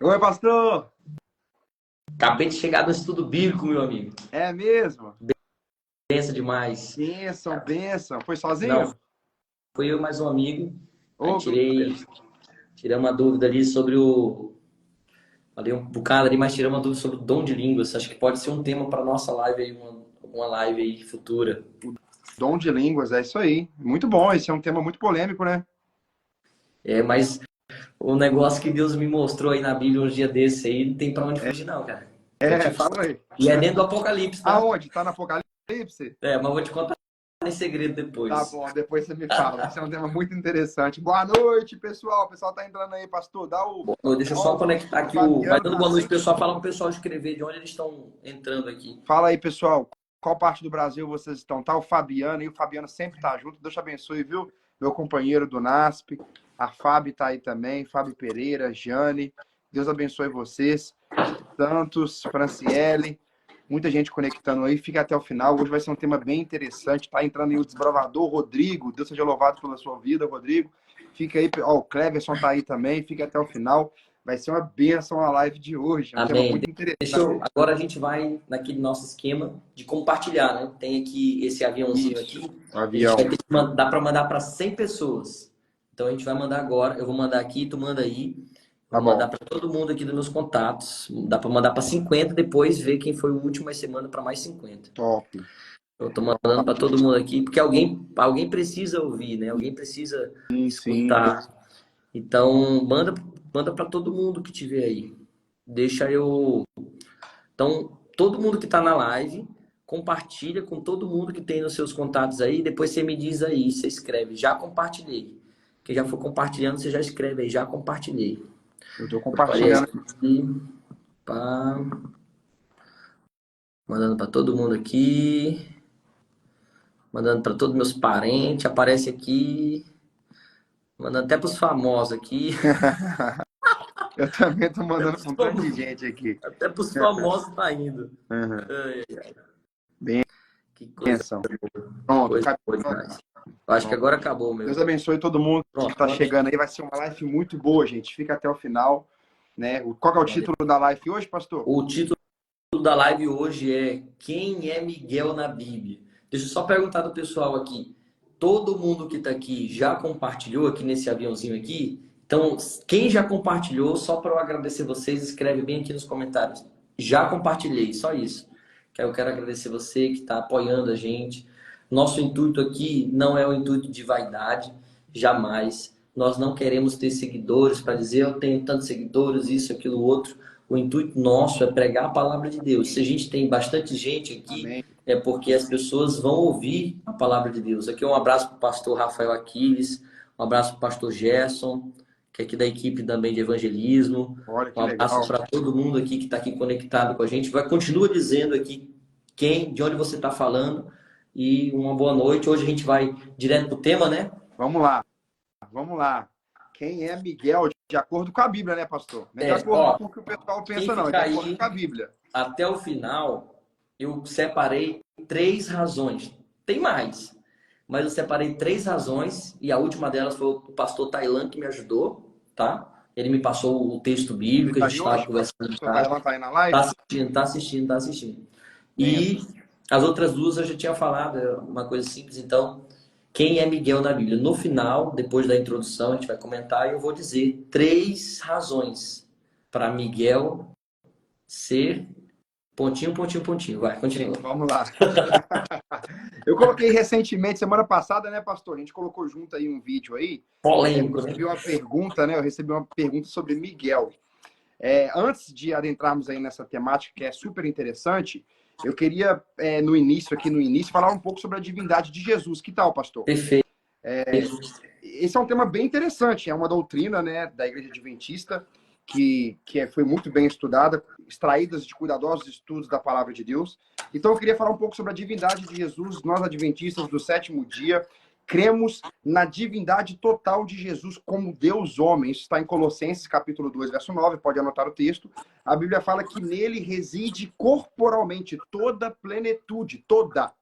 Oi, pastor! Acabei de chegar do estudo bíblico, meu amigo. É mesmo? Pensa demais. Bênção, bênção. Foi sozinho? Não, fui eu mais um amigo. Aí Ô, glória. tirei uma dúvida ali sobre o. Falei um bocado ali, mas tirei uma dúvida sobre o dom de línguas. Acho que pode ser um tema para nossa live aí, uma live aí futura. Dom de línguas, é isso aí. Muito bom, esse é um tema muito polêmico, né? Mas o negócio que Deus me mostrou aí na Bíblia um dia desse aí, não tem para onde fugir, não, cara. Vou te falar. Foi. E é dentro do Apocalipse, tá? Aonde? Tá no Apocalipse? Mas vou te contar em segredo Tá depois. bom, depois você me fala. Esse é um tema muito interessante. Boa noite, pessoal. O pessoal tá entrando aí, pastor. Dá o. Deixa eu só Ó, conectar o aqui o. Vai Fabiano dando tá boa noite, sempre. pessoal. Fala pro pessoal escrever de onde eles estão entrando aqui. Fala aí, pessoal. Qual parte do Brasil vocês estão? Tá o Fabiano, e o Fabiano sempre tá junto. Deus te abençoe, viu? Meu companheiro do NASP. A Fábio tá aí também. Fábio Pereira, Jane. Deus abençoe vocês. Santos, Franciele. Muita gente conectando aí. Fica até o final. Hoje vai ser um tema bem interessante. Tá entrando aí o desbravador Rodrigo. Deus seja louvado pela sua vida, Rodrigo. Fica aí. Ó, o Cleverson tá aí também. Fica até o final. Vai ser uma bênção a live de hoje. É um tema Amém. muito interessante. Agora a gente vai naquele nosso esquema de compartilhar, né? Tem aqui esse aviãozinho Isso. aqui. O A gente avião. vai ter que dá para mandar para 100 pessoas. Então a gente vai mandar agora. Eu vou mandar aqui, tu manda aí. Tá Vou mandar bom. para todo mundo aqui dos meus contatos. Dá para mandar para 50, depois ver quem foi o último, aí você manda para mais 50. Top. Eu tô Vamos mandando lá. para todo mundo aqui, porque alguém precisa ouvir, né? Alguém precisa Sim, sim. escutar. Então, manda para todo mundo que tiver aí. Deixa eu. Então, todo mundo que está na live, compartilha com todo mundo que tem nos seus contatos aí. Depois você me diz aí, você escreve, já compartilhei. Quem já for compartilhando, você já escreve aí, já compartilhei. Eu tô Eu parei compartilhando. aqui, pá, mandando para todo mundo aqui, mandando para todos meus parentes, aparece aqui, mandando até para os famosos aqui. Eu também tô mandando pra um tanto de gente aqui. Até para os famosos tá indo. Uhum. Ai, que coisa Bênção. boa. Pronto, Coisa boa acabou. demais. Eu acho que agora acabou, Deus meu. abençoe todo mundo que Pronto, está chegando aí. Vai ser uma live muito boa, gente. Fica até o final, né? Qual que é o valeu. título da live hoje, pastor? O título da live hoje é Quem é Miguel na Bíblia? Deixa eu só perguntar do pessoal aqui. Todo mundo que está aqui já compartilhou aqui nesse aviãozinho aqui? Então, quem já compartilhou, só para eu agradecer vocês, escreve bem aqui nos comentários. Já compartilhei, só isso. Que eu quero agradecer você que está apoiando a gente. Nosso intuito aqui não é o intuito de vaidade, jamais. Nós não queremos ter seguidores para dizer eu tenho tantos seguidores, isso, aquilo, outro. O intuito nosso é pregar a palavra de Deus. Se a gente tem bastante gente aqui, Amém. é porque as pessoas vão ouvir a palavra de Deus. Aqui um abraço para o pastor Rafael Aquiles, um abraço para o pastor Gerson, que é aqui da equipe também de evangelismo. Olha Um que abraço legal. para todo mundo aqui que está aqui conectado com a gente. Continua dizendo aqui de onde você está falando e uma boa noite. Hoje a gente vai direto para o tema, né? Vamos lá. Vamos lá. Quem é Miguel? De acordo com a Bíblia, né, pastor? Não é de acordo com o que o pessoal Quem pensa, não. É de ficar acordo aí com a Bíblia. até o final, eu separei 3 razões. Tem mais, mas eu separei 3 razões e a última delas foi o pastor Tailan que me ajudou, tá? Ele me passou o texto Ele bíblico, a tá gente aí estava hoje? conversando em O pastor casa. Tailan tá aí na Tá live? assistindo, tá assistindo, tá assistindo. E Benção. as outras duas eu já tinha falado, é uma coisa simples. Então, quem é Miguel na Bíblia? No final, depois da introdução, a gente vai comentar e eu vou dizer 3 razões para Miguel ser pontinho, pontinho, pontinho. Vai, continua. Vamos lá. Eu coloquei recentemente, semana passada, né, pastor? A gente colocou junto aí um vídeo aí. Eu Polêmico, né? recebi uma pergunta, né? Eu recebi uma pergunta sobre Miguel. Antes de adentrarmos aí nessa temática que é super interessante, eu queria, no início, falar um pouco sobre a divindade de Jesus. Que tal, pastor? Perfeito. Esse é um tema bem interessante. É uma doutrina, né, da Igreja Adventista que foi muito bem estudada, extraídas de cuidadosos estudos da Palavra de Deus. Então, eu queria falar um pouco sobre a divindade de Jesus. Nós, adventistas do sétimo dia, cremos na divindade total de Jesus como Deus homem. Isso está em Colossenses, capítulo 2, verso 9. Pode anotar o texto. A Bíblia fala que nele reside corporalmente toda a plenitude, toda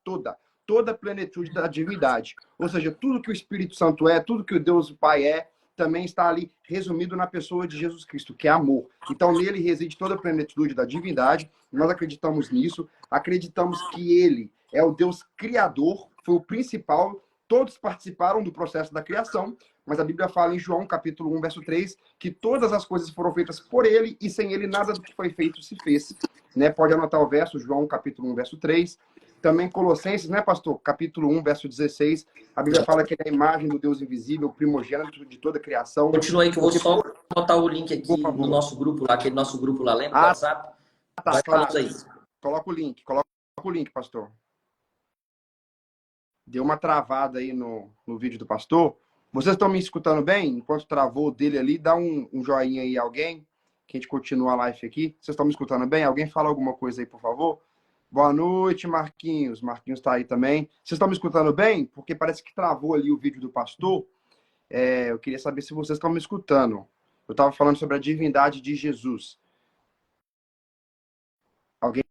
a plenitude da divindade. Ou seja, tudo que o Espírito Santo é, tudo que o Deus Pai é, também está ali resumido na pessoa de Jesus Cristo, que é amor. Então, nele reside toda a plenitude da divindade. Nós acreditamos nisso, acreditamos que ele é o Deus criador, foi o principal. Todos participaram do processo da criação, mas a Bíblia fala em João, capítulo 1, verso 3, que todas as coisas foram feitas por ele e sem ele nada do que foi feito se fez. Né? Pode anotar o verso, João, capítulo 1, verso 3. Também Colossenses, né, pastor? Capítulo 1, verso 16. A Bíblia fala que ele é a imagem do Deus invisível, primogênito de toda a criação. Continua aí que eu vou Porque, só botar o link por aqui no favor. nosso grupo lá, aquele nosso grupo lá, lembra do Ah, WhatsApp? tá, Vai claro. falando aí. Coloca o link, pastor. Deu uma travada aí no vídeo do pastor. Vocês estão me escutando bem? Enquanto travou o dele ali, dá um joinha aí, alguém, que a gente continua a live aqui. Vocês estão me escutando bem? Alguém fala alguma coisa aí, por favor? Boa noite, Marquinhos. Marquinhos está aí também. Vocês estão me escutando bem? Porque parece que travou ali o vídeo do pastor. Eu queria saber se vocês estão me escutando. Eu estava falando sobre a divindade de Jesus. Alguém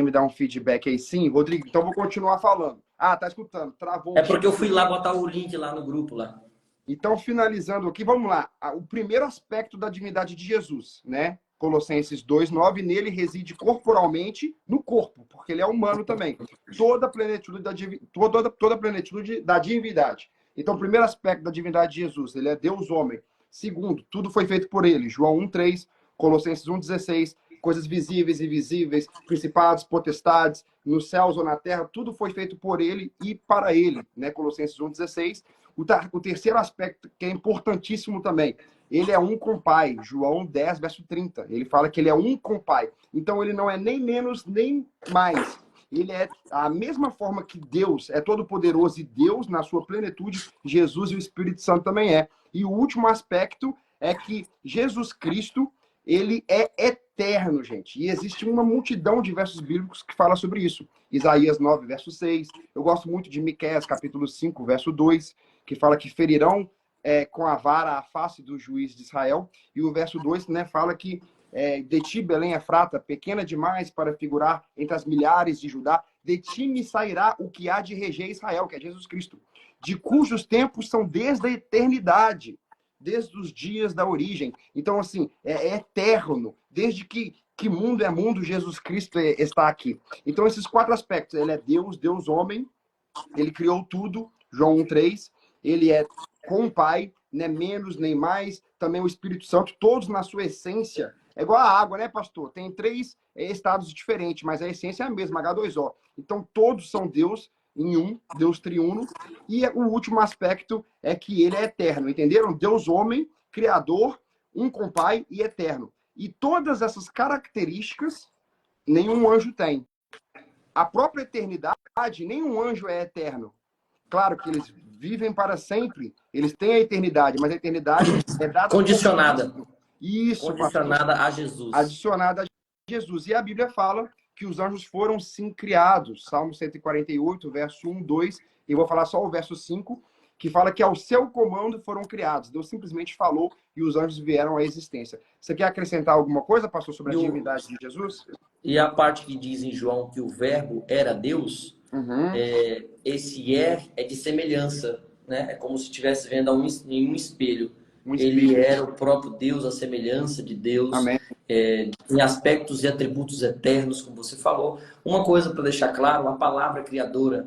me dá um feedback aí? Sim, Rodrigo. Então eu vou continuar falando. Ah, tá escutando. Travou. É porque eu fui lá botar o link lá no grupo lá. Então, finalizando aqui, vamos lá. O primeiro aspecto da divindade de Jesus, né? Colossenses 2:9, nele reside corporalmente no corpo, porque ele é humano também. Toda a plenitude toda a plenitude da divindade. Então, o primeiro aspecto da divindade de Jesus, ele é Deus homem. Segundo, tudo foi feito por ele. João 1:3, Colossenses 1:16, coisas visíveis e invisíveis, principados, potestades, nos céus ou na terra, tudo foi feito por ele e para ele, né? Colossenses 1:16. O terceiro aspecto, que é importantíssimo também, ele é um com o Pai. João 10, verso 30. Ele fala que ele é um com o Pai. Então, ele não é nem menos, nem mais. Ele é a mesma forma que Deus é todo-poderoso e Deus, na sua plenitude, Jesus e o Espírito Santo também é. E o último aspecto é que Jesus Cristo, ele é eterno, gente. E existe uma multidão de versos bíblicos que fala sobre isso. Isaías 9, verso 6. Eu gosto muito de Miqueias, capítulo 5, verso 2, que fala que ferirão com a vara a face do juiz de Israel. E o verso 2, né, fala que de ti, Belém Efrata, pequena demais para figurar entre as milhares de Judá, de ti me sairá o que há de reger Israel, que é Jesus Cristo, de cujos tempos são desde a eternidade, desde os dias da origem. Então, assim, é eterno. Desde que mundo é mundo, Jesus Cristo está aqui. Então, esses quatro aspectos. Ele é Deus, Deus homem, ele criou tudo, João 1:3. Ele é com o Pai, né, menos nem mais. Também o Espírito Santo, todos na sua essência. É igual a água, né, pastor? Tem três estados diferentes, mas a essência é a mesma, H2O. Então, todos são Deus em um, Deus triuno. E o último aspecto é que ele é eterno, entenderam? Deus homem, criador, um com o Pai e eterno. E todas essas características, nenhum anjo tem. A própria eternidade, nenhum anjo é eterno. Claro que eles vivem para sempre, eles têm a eternidade, mas a eternidade é dada... Condicionada. Isso, condicionada pastor. a Jesus. Adicionada a Jesus. E a Bíblia fala que os anjos foram sim criados. Salmo 148, verso 1, 2. E eu vou falar só o verso 5, que fala que ao seu comando foram criados. Deus simplesmente falou e os anjos vieram à existência. Você quer acrescentar alguma coisa, pastor, sobre a divindade de Jesus? E a parte que diz em João que o verbo era Deus, esse é de semelhança, né? É como se estivesse vendo em um espelho. Ele era o próprio Deus, a semelhança de Deus, em aspectos e atributos eternos, como você falou. Uma coisa para deixar claro, a palavra criadora,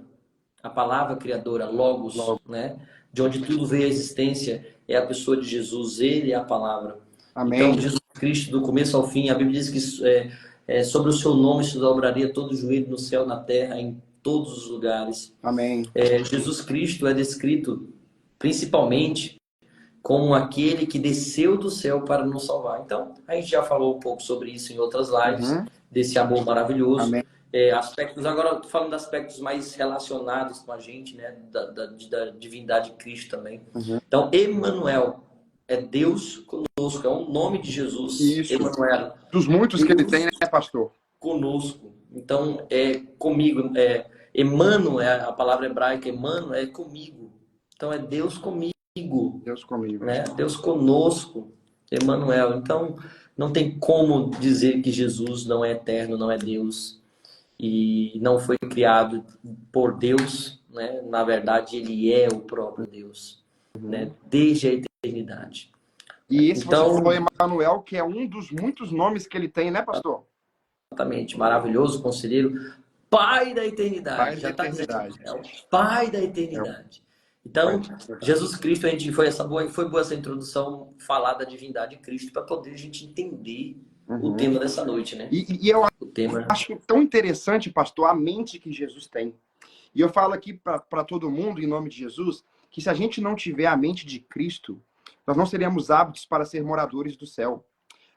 Logos, né? De onde tudo veio à existência, é a pessoa de Jesus, ele é a palavra. Amém. Então, Jesus Cristo, do começo ao fim, a Bíblia diz que sobre o seu nome se dobraria todo o joelho no céu, na terra, em todos os lugares. Amém. Jesus Cristo é descrito principalmente como aquele que desceu do céu para nos salvar. Então, a gente já falou um pouco sobre isso em outras lives, desse amor maravilhoso. Amém. Aspectos, agora falando de aspectos mais relacionados com a gente, né? Da divindade de Cristo também. Então, Emmanuel é Deus conosco, é o nome de Jesus. Isso. Emmanuel. Dos muitos que ele tem, né, pastor? Conosco. Então, é comigo. Emmanuel, a palavra hebraica, Emmanuel, é comigo. Então, é Deus comigo. Deus comigo. Né? Deus conosco, Emmanuel. Então, não tem como dizer que Jesus não é eterno, não é Deus e não foi criado por Deus, né? Na verdade, ele é o próprio Deus, né? Desde a eternidade. E esse você Então, falou Emanuel, que é um dos muitos nomes que ele tem, né, pastor? exatamente, maravilhoso, conselheiro, Pai da eternidade, Pai da já está dizendo, eternidade. é o Pai da É o eternidade. Pai Então, da eternidade. Jesus Cristo, a gente foi boa essa introdução, falar da divindade de Cristo, para poder a gente entender o Uhum. tema dessa noite, né? E eu O tema. acho tão interessante, pastor, a mente que Jesus tem. E eu falo aqui para todo mundo, em nome de Jesus, que se a gente não tiver a mente de Cristo, nós não seremos aptos para ser moradores do céu.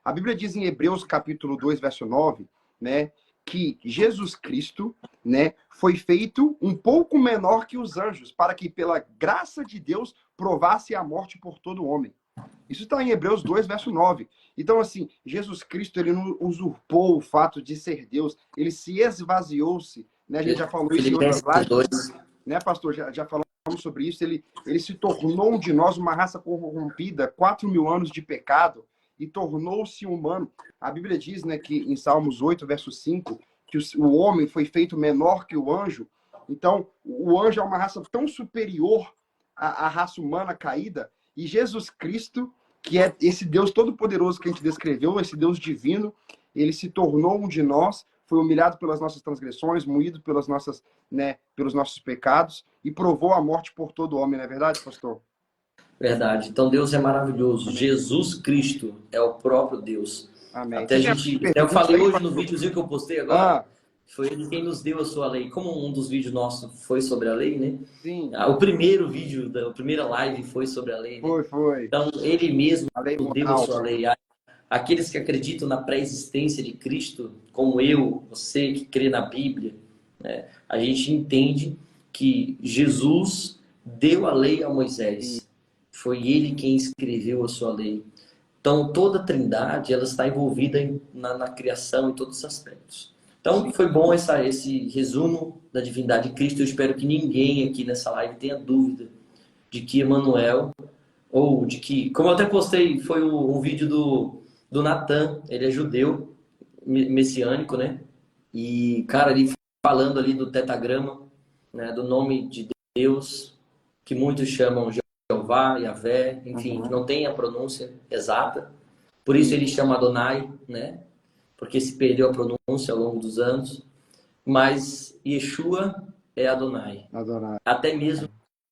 A Bíblia diz em Hebreus capítulo 2, verso 9, né, que Jesus Cristo, né, foi feito um pouco menor que os anjos, para que pela graça de Deus provasse a morte por todo homem. Isso está em Hebreus 2, verso 9. Então, assim, Jesus Cristo, ele não usurpou o fato de ser Deus, ele se esvaziou-se, né? A gente já falou isso em outras Filipenses lives, 2. né, pastor? Já falamos sobre isso. Ele se tornou um de nós uma raça corrompida, 4.000 anos de pecado, e tornou-se humano. A Bíblia diz, né, que em Salmos 8, verso 5, que o homem foi feito menor que o anjo. Então, o anjo é uma raça tão superior à raça humana caída, e Jesus Cristo, que é esse Deus todo-poderoso que a gente descreveu, esse Deus divino, ele se tornou um de nós, foi humilhado pelas nossas transgressões, moído pelas nossas, né, pelos nossos pecados e provou a morte por todo homem, não é verdade, pastor? Verdade. Então Deus é maravilhoso. Amém. Jesus Cristo é o próprio Deus. Amém. Até Você a tem gente, alguma até eu pergunta falei aí, hoje no pastor? videozinho que eu postei agora, Ah, foi ele quem nos deu a sua lei. Como um dos vídeos nossos foi sobre a lei, né? sim. O primeiro vídeo, a primeira live foi sobre a lei, né? Foi. Então ele mesmo A lei deu a moral. sua lei. Aqueles que acreditam na pré-existência de Cristo, como eu, você que crê na Bíblia, né? A gente entende que Jesus deu a lei a Moisés. Foi ele quem escreveu a sua lei. Então, toda a Trindade ela está envolvida na criação, em todos os aspectos. Então, Sim. foi bom esse resumo da divindade de Cristo. Eu espero que ninguém aqui nessa live tenha dúvida de que Emmanuel, ou de que, como eu até postei, foi um vídeo do Natan, ele é judeu, messiânico, né? E, cara, ele falando ali do tetagrama, né, do nome de Deus, que muitos chamam Jeová, Yahvé, enfim, que não tem a pronúncia exata. Por isso ele chama Adonai, né? Porque se perdeu a pronúncia ao longo dos anos. Mas Yeshua é Adonai, Adorar. até mesmo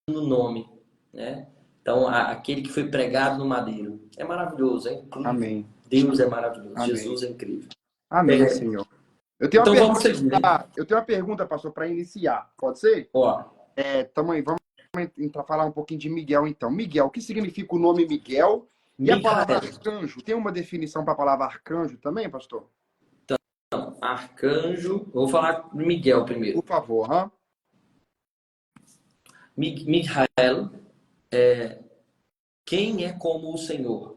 no nome, né? Então, aquele que foi pregado no madeiro. É maravilhoso, é incrível. Amém. Deus é maravilhoso, Amém. Jesus é incrível. Amém, Senhor. Eu tenho uma Então vamos pergunta, seguir, né? eu tenho uma pergunta, pastor, para iniciar. Pode ser? Ó, Vamos entrar falar um pouquinho de Miguel, então. Miguel, o que significa o nome Miguel? E a palavra Micael. arcanjo? Tem uma definição para a palavra arcanjo também, pastor? Então, arcanjo. Vou falar Miguel primeiro. Por favor, hã? Micael quem é como o Senhor,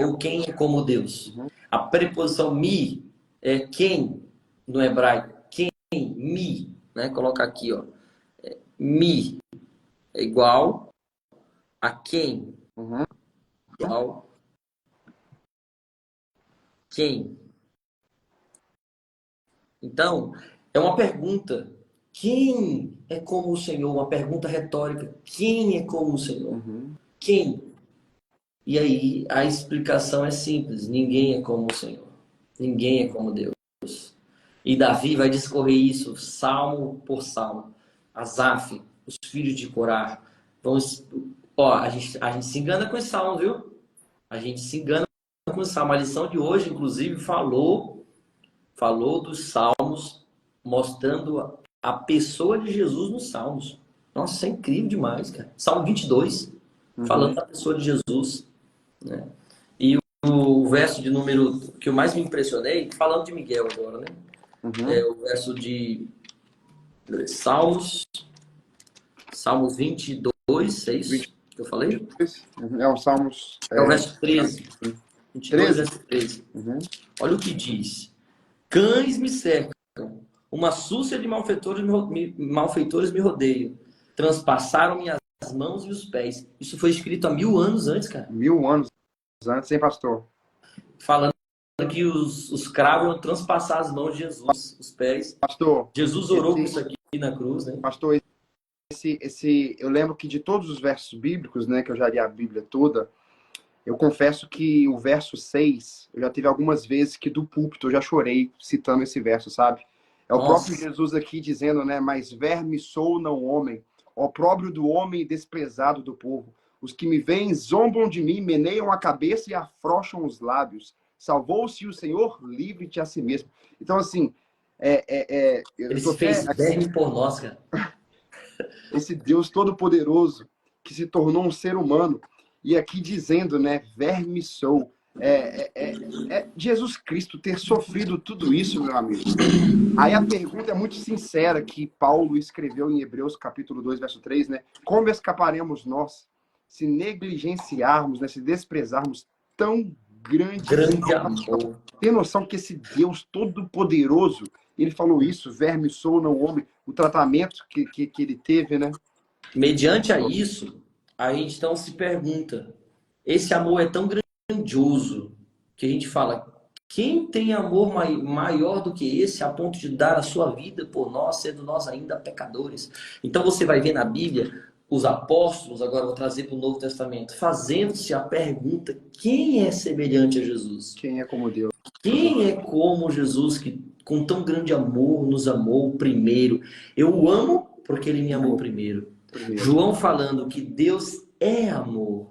ou quem é como Deus. Uhum. A preposição mi é quem no hebraico, quem, mi, né? Coloca aqui, ó. Mi é igual a quem, Uhum. igual quem. Então, é uma pergunta. Quem é como o Senhor? Uma pergunta retórica. Quem é como o Senhor? Uhum. Quem? E aí a explicação é simples: ninguém é como o Senhor, ninguém é como Deus. E Davi vai discorrer isso salmo por salmo. Asaf, os filhos de Corá, ó, a gente se engana com esse salmo, viu? A gente se engana com esse salmo. A lição de hoje, inclusive, falou dos salmos, mostrando a pessoa de Jesus nos salmos. Nossa, isso é incrível demais, cara. Salmo 22, falando da pessoa de Jesus. Né? E o verso de número que eu mais me impressionei, falando de Miguel agora, né? Uhum. É o verso de Salmos 22, é isso que eu falei? É o Salmos É o verso 13. 22, 13. verso 13. Uhum. Olha o que diz. Cães me cercam, uma súcia de malfeitores me rodeiam. Transpassaram minhas mãos e os pés. Isso foi escrito há 1000 anos antes, cara. 1000 anos antes, hein, pastor? Falando que os cravos iam transpassar as mãos de Jesus, os pés. Pastor, Jesus orou com isso aqui na cruz, né? pastor, eu lembro que de todos os versos bíblicos, né, que eu já li a Bíblia toda, Eu confesso que o verso 6, eu já teve algumas vezes que do púlpito eu já chorei citando esse verso, sabe? É o próprio Nossa, Jesus aqui dizendo, né? Mas verme sou, não homem, opróbrio do homem e desprezado do povo. Os que me veem zombam de mim, meneiam a cabeça e afrouxam os lábios. Salvou-se o Senhor, livre-te a si mesmo. Então, assim, eu ele tô se até fez verme por nós, cara. esse Deus todo-poderoso que se tornou um ser humano e aqui dizendo, né, verme sou. Jesus Cristo ter sofrido tudo isso, meu amigo. Aí a pergunta é muito sincera que Paulo escreveu em Hebreus capítulo 2, verso 3, né? Como escaparemos nós se negligenciarmos, né, se desprezarmos tão grande Grande salvação? amor. Tem noção que esse Deus todo-poderoso, ele falou isso, verme sou, não homem, o tratamento que ele teve, né? Mediante a isso, a gente então se pergunta: esse amor é tão grandioso que a gente fala, quem tem amor maior do que esse a ponto de dar a sua vida por nós, sendo nós ainda pecadores? Então você vai ver na Bíblia os apóstolos, agora eu vou trazer para o Novo Testamento, fazendo-se a pergunta: quem é semelhante a Jesus? Quem é como Deus, né? Quem é como Jesus que com tão grande amor nos amou primeiro? Eu o amo porque ele me amou primeiro. Primeiro. João falando que Deus é amor.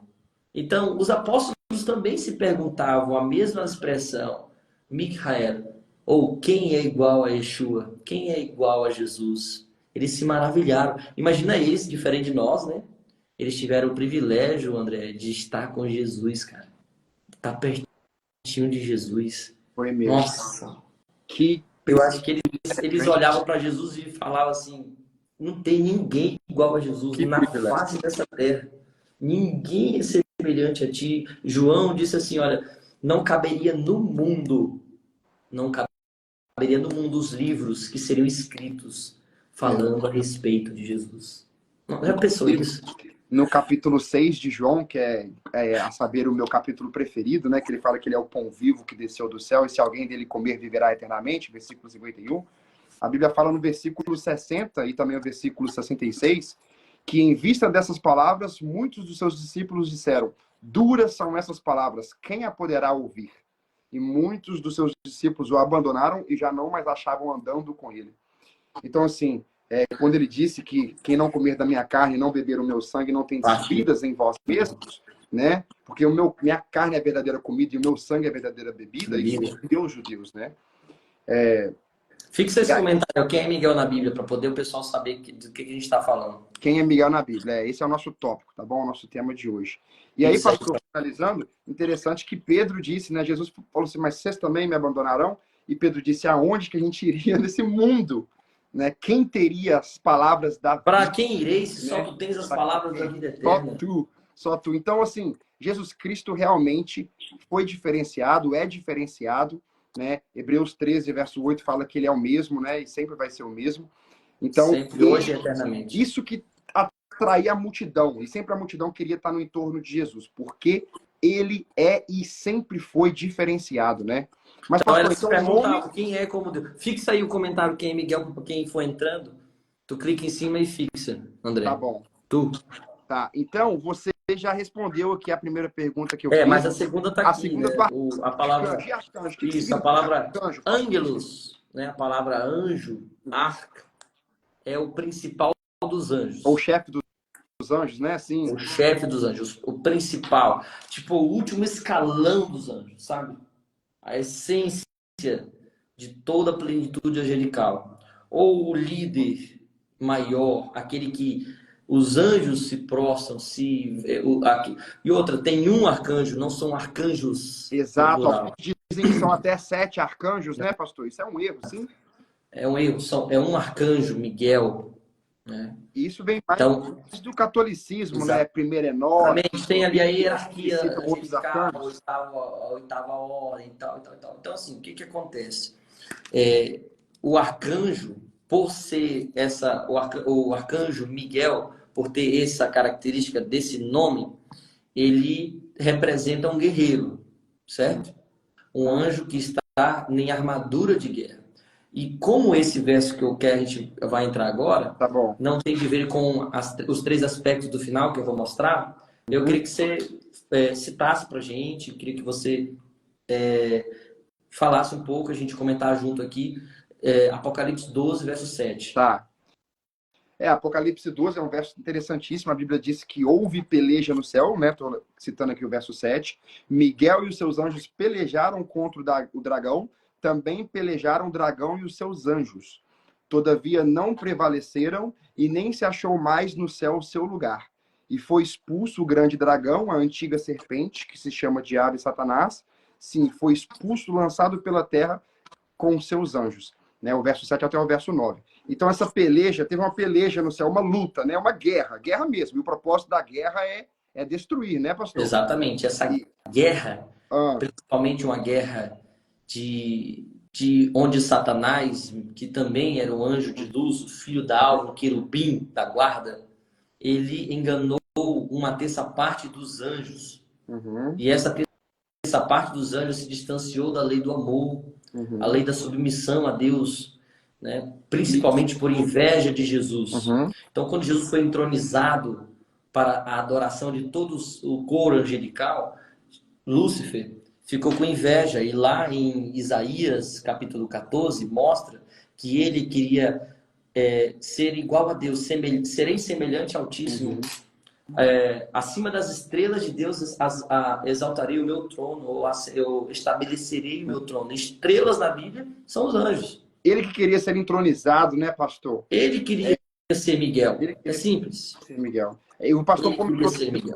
Então, os apóstolos também se perguntavam a mesma expressão, Micael, ou quem é igual a Yeshua? Quem é igual a Jesus? Eles se maravilharam. Imagina eles, diferente de nós, né? Eles tiveram o privilégio, André, de estar com Jesus, cara. Estar pertinho de Jesus. Foi mesmo. Nossa, Que eu acho que eles olhavam para Jesus e falavam assim: não tem ninguém igual a Jesus Que na privilégio. face dessa terra. Ninguém é semelhante a ti. João disse assim: olha, não caberia no mundo, não caberia no mundo os livros que seriam escritos falando a respeito de Jesus. Não, já pensou Inclusive, isso? no capítulo 6 de João, que é a saber o meu capítulo preferido, né? Que ele fala que ele é o pão vivo que desceu do céu, e se alguém dele comer, viverá eternamente, versículo 51. A Bíblia fala no versículo 60 e também no versículo 66, que em vista dessas palavras, muitos dos seus discípulos disseram: duras são essas palavras, quem a poderá ouvir? E muitos dos seus discípulos o abandonaram e já não mais achavam andando com ele. Então, assim, quando ele disse que quem não comer da minha carne e não beber o meu sangue não tem Acho que vidas em vós mesmos, né? Porque minha carne é a verdadeira comida e o meu sangue é a verdadeira bebida, isso Bíblia. deu os judeus, né? Fixa E esse aí, comentário, quem é Miguel na Bíblia, para poder o pessoal saber do que a gente está falando. quem é Miguel na Bíblia? Esse é o nosso tópico, tá bom? O nosso tema de hoje. E aí, Isso aí. pastor, finalizando, interessante que Pedro disse, né? Jesus falou assim, mas vocês também me abandonarão? E Pedro disse, aonde que a gente iria nesse mundo? Né? Quem teria as palavras da Para vida, quem irei, se só né? tu tens as palavras da vida Só eterna? tu, só tu. Então, assim, Jesus Cristo realmente foi diferenciado, é diferenciado, né? Hebreus 13, verso 8 fala que ele é o mesmo, né? E sempre vai ser o mesmo. Então, Sempre, hoje e eternamente. isso que atraía a multidão, e sempre a multidão queria estar no entorno de Jesus, porque ele é e sempre foi diferenciado, né? Mas, Então pastor, elas se então o nome... perguntavam quem é como Deus. Fixa aí o comentário quem é Miguel, quem for entrando. Tu clica em cima e fixa, Tá André. bom. Tu. Tá, então você já respondeu aqui a primeira pergunta que eu É, fiz. mas a segunda tá A aqui, segunda né? do A palavra. arcanjo. E arcanjo? O que Isso, a significa palavra arcanjo, pastor? ângelos, né? A palavra anjo, arca, é o principal dos Ou anjos. chefe dos anjos, né? O Assim, chefe dos anjos, o principal. Tipo, o último escalão dos anjos, sabe? A essência de toda a plenitude angelical. Ou o líder maior, aquele que os anjos se prostram, e outra, tem um arcanjo, não são arcanjos no exato. plural. Alguns dizem que são até 7 arcanjos, né, pastor? Isso é um erro, sim? É um erro, é um arcanjo, Miguel, né? E isso vem mais Então, do catolicismo, né? Primeiro Enoque, exatamente, tem ali a que hierarquia citam outros angelical, arcanjos. a oitava ordem, e tal, e tal, e tal. Então, assim, o que acontece? O arcanjo, por ser o arcanjo Miguel, por ter essa característica desse nome, ele representa um guerreiro, certo? Um anjo que está em armadura de guerra. E como esse verso que eu quero, a gente vai entrar agora, Tá bom. não tem que ver com os três aspectos do final que eu vou mostrar, Eu queria que você citasse para a gente, queria que você falasse um pouco, a gente comentar junto aqui, Apocalipse 12, verso 7. Tá. Apocalipse 12 é um verso interessantíssimo. A Bíblia diz que houve peleja no céu, né? Estou citando aqui o verso 7. Miguel e os seus anjos pelejaram contra o dragão, também pelejaram o dragão e os seus anjos. Todavia não prevaleceram e nem se achou mais no céu o seu lugar. E foi expulso o grande dragão, a antiga serpente, que se chama Diabo e Satanás. Sim, foi expulso, lançado pela terra com os seus anjos. Né? O verso 7 até o verso 9. Então essa peleja, teve uma peleja no céu, uma luta, né? Uma guerra, guerra mesmo. E o propósito da guerra é destruir, né, pastor? Exatamente. Essa guerra, principalmente uma guerra de onde Satanás, que também era um anjo de luz, o filho da alva, o querubim da guarda, ele enganou uma terça parte dos anjos. E essa terça parte dos anjos se distanciou da lei do amor, a lei da submissão a Deus, né? Principalmente por inveja de Jesus. Então, quando Jesus foi entronizado para a adoração de todos o coro angelical, Lúcifer ficou com inveja. E lá em Isaías, capítulo 14, mostra que ele queria ser igual a Deus, serei semelhante ao Altíssimo. Acima das estrelas de Deus exaltarei o meu trono, ou eu estabelecerei o meu trono. Estrelas na Bíblia são os anjos. Ele que queria ser entronizado, né, pastor? Ele queria ser Miguel. É simples. Ser Miguel. E o pastor, como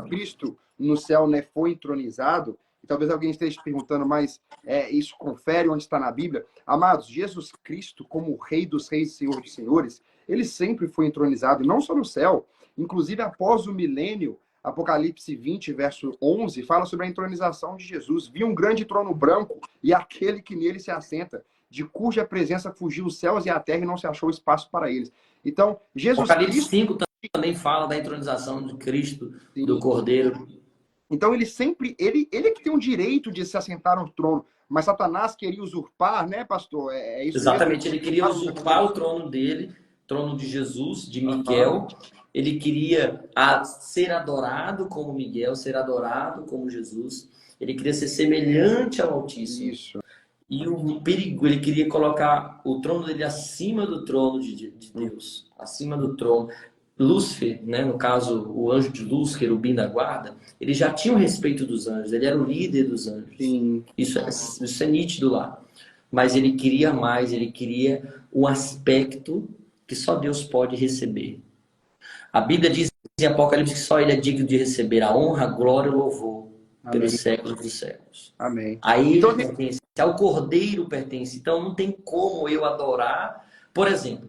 Cristo no céu, né, foi entronizado, e talvez alguém esteja perguntando, mas isso confere onde está na Bíblia? Amados, Jesus Cristo, como o Rei dos Reis e Senhor dos Senhores, ele sempre foi entronizado, não só no céu, inclusive após o milênio. Apocalipse 20, verso 11, fala sobre a entronização de Jesus. Vi um grande trono branco e aquele que nele se assenta, de cuja presença fugiu os céus e a terra e não se achou espaço para eles. Então, Jesus Apocalipse 5 também fala da entronização de Cristo, do Cordeiro. Então, ele é que tem o direito de se assentar no trono, mas Satanás queria usurpar, né, pastor? Isso exatamente, mesmo? Ele queria usurpar o trono dele, trono de Jesus, de Miguel. Ele queria ser adorado como Miguel, ser adorado como Jesus. Ele queria ser semelhante ao Altíssimo. Isso. E o perigo, ele queria colocar o trono dele acima do trono de Deus, acima do trono. Lúcifer, né, no caso, o anjo de luz, querubim da guarda, ele já tinha o respeito dos anjos, ele era o líder dos anjos. Sim. Isso é nítido lá. Mas ele queria mais, ele queria um aspecto que só Deus pode receber. A Bíblia diz em Apocalipse que só ele é digno de receber a honra, a glória e o louvor pelos séculos dos séculos. Amém. A ele pertence, ao Cordeiro pertence. Então não tem como eu adorar. Por exemplo,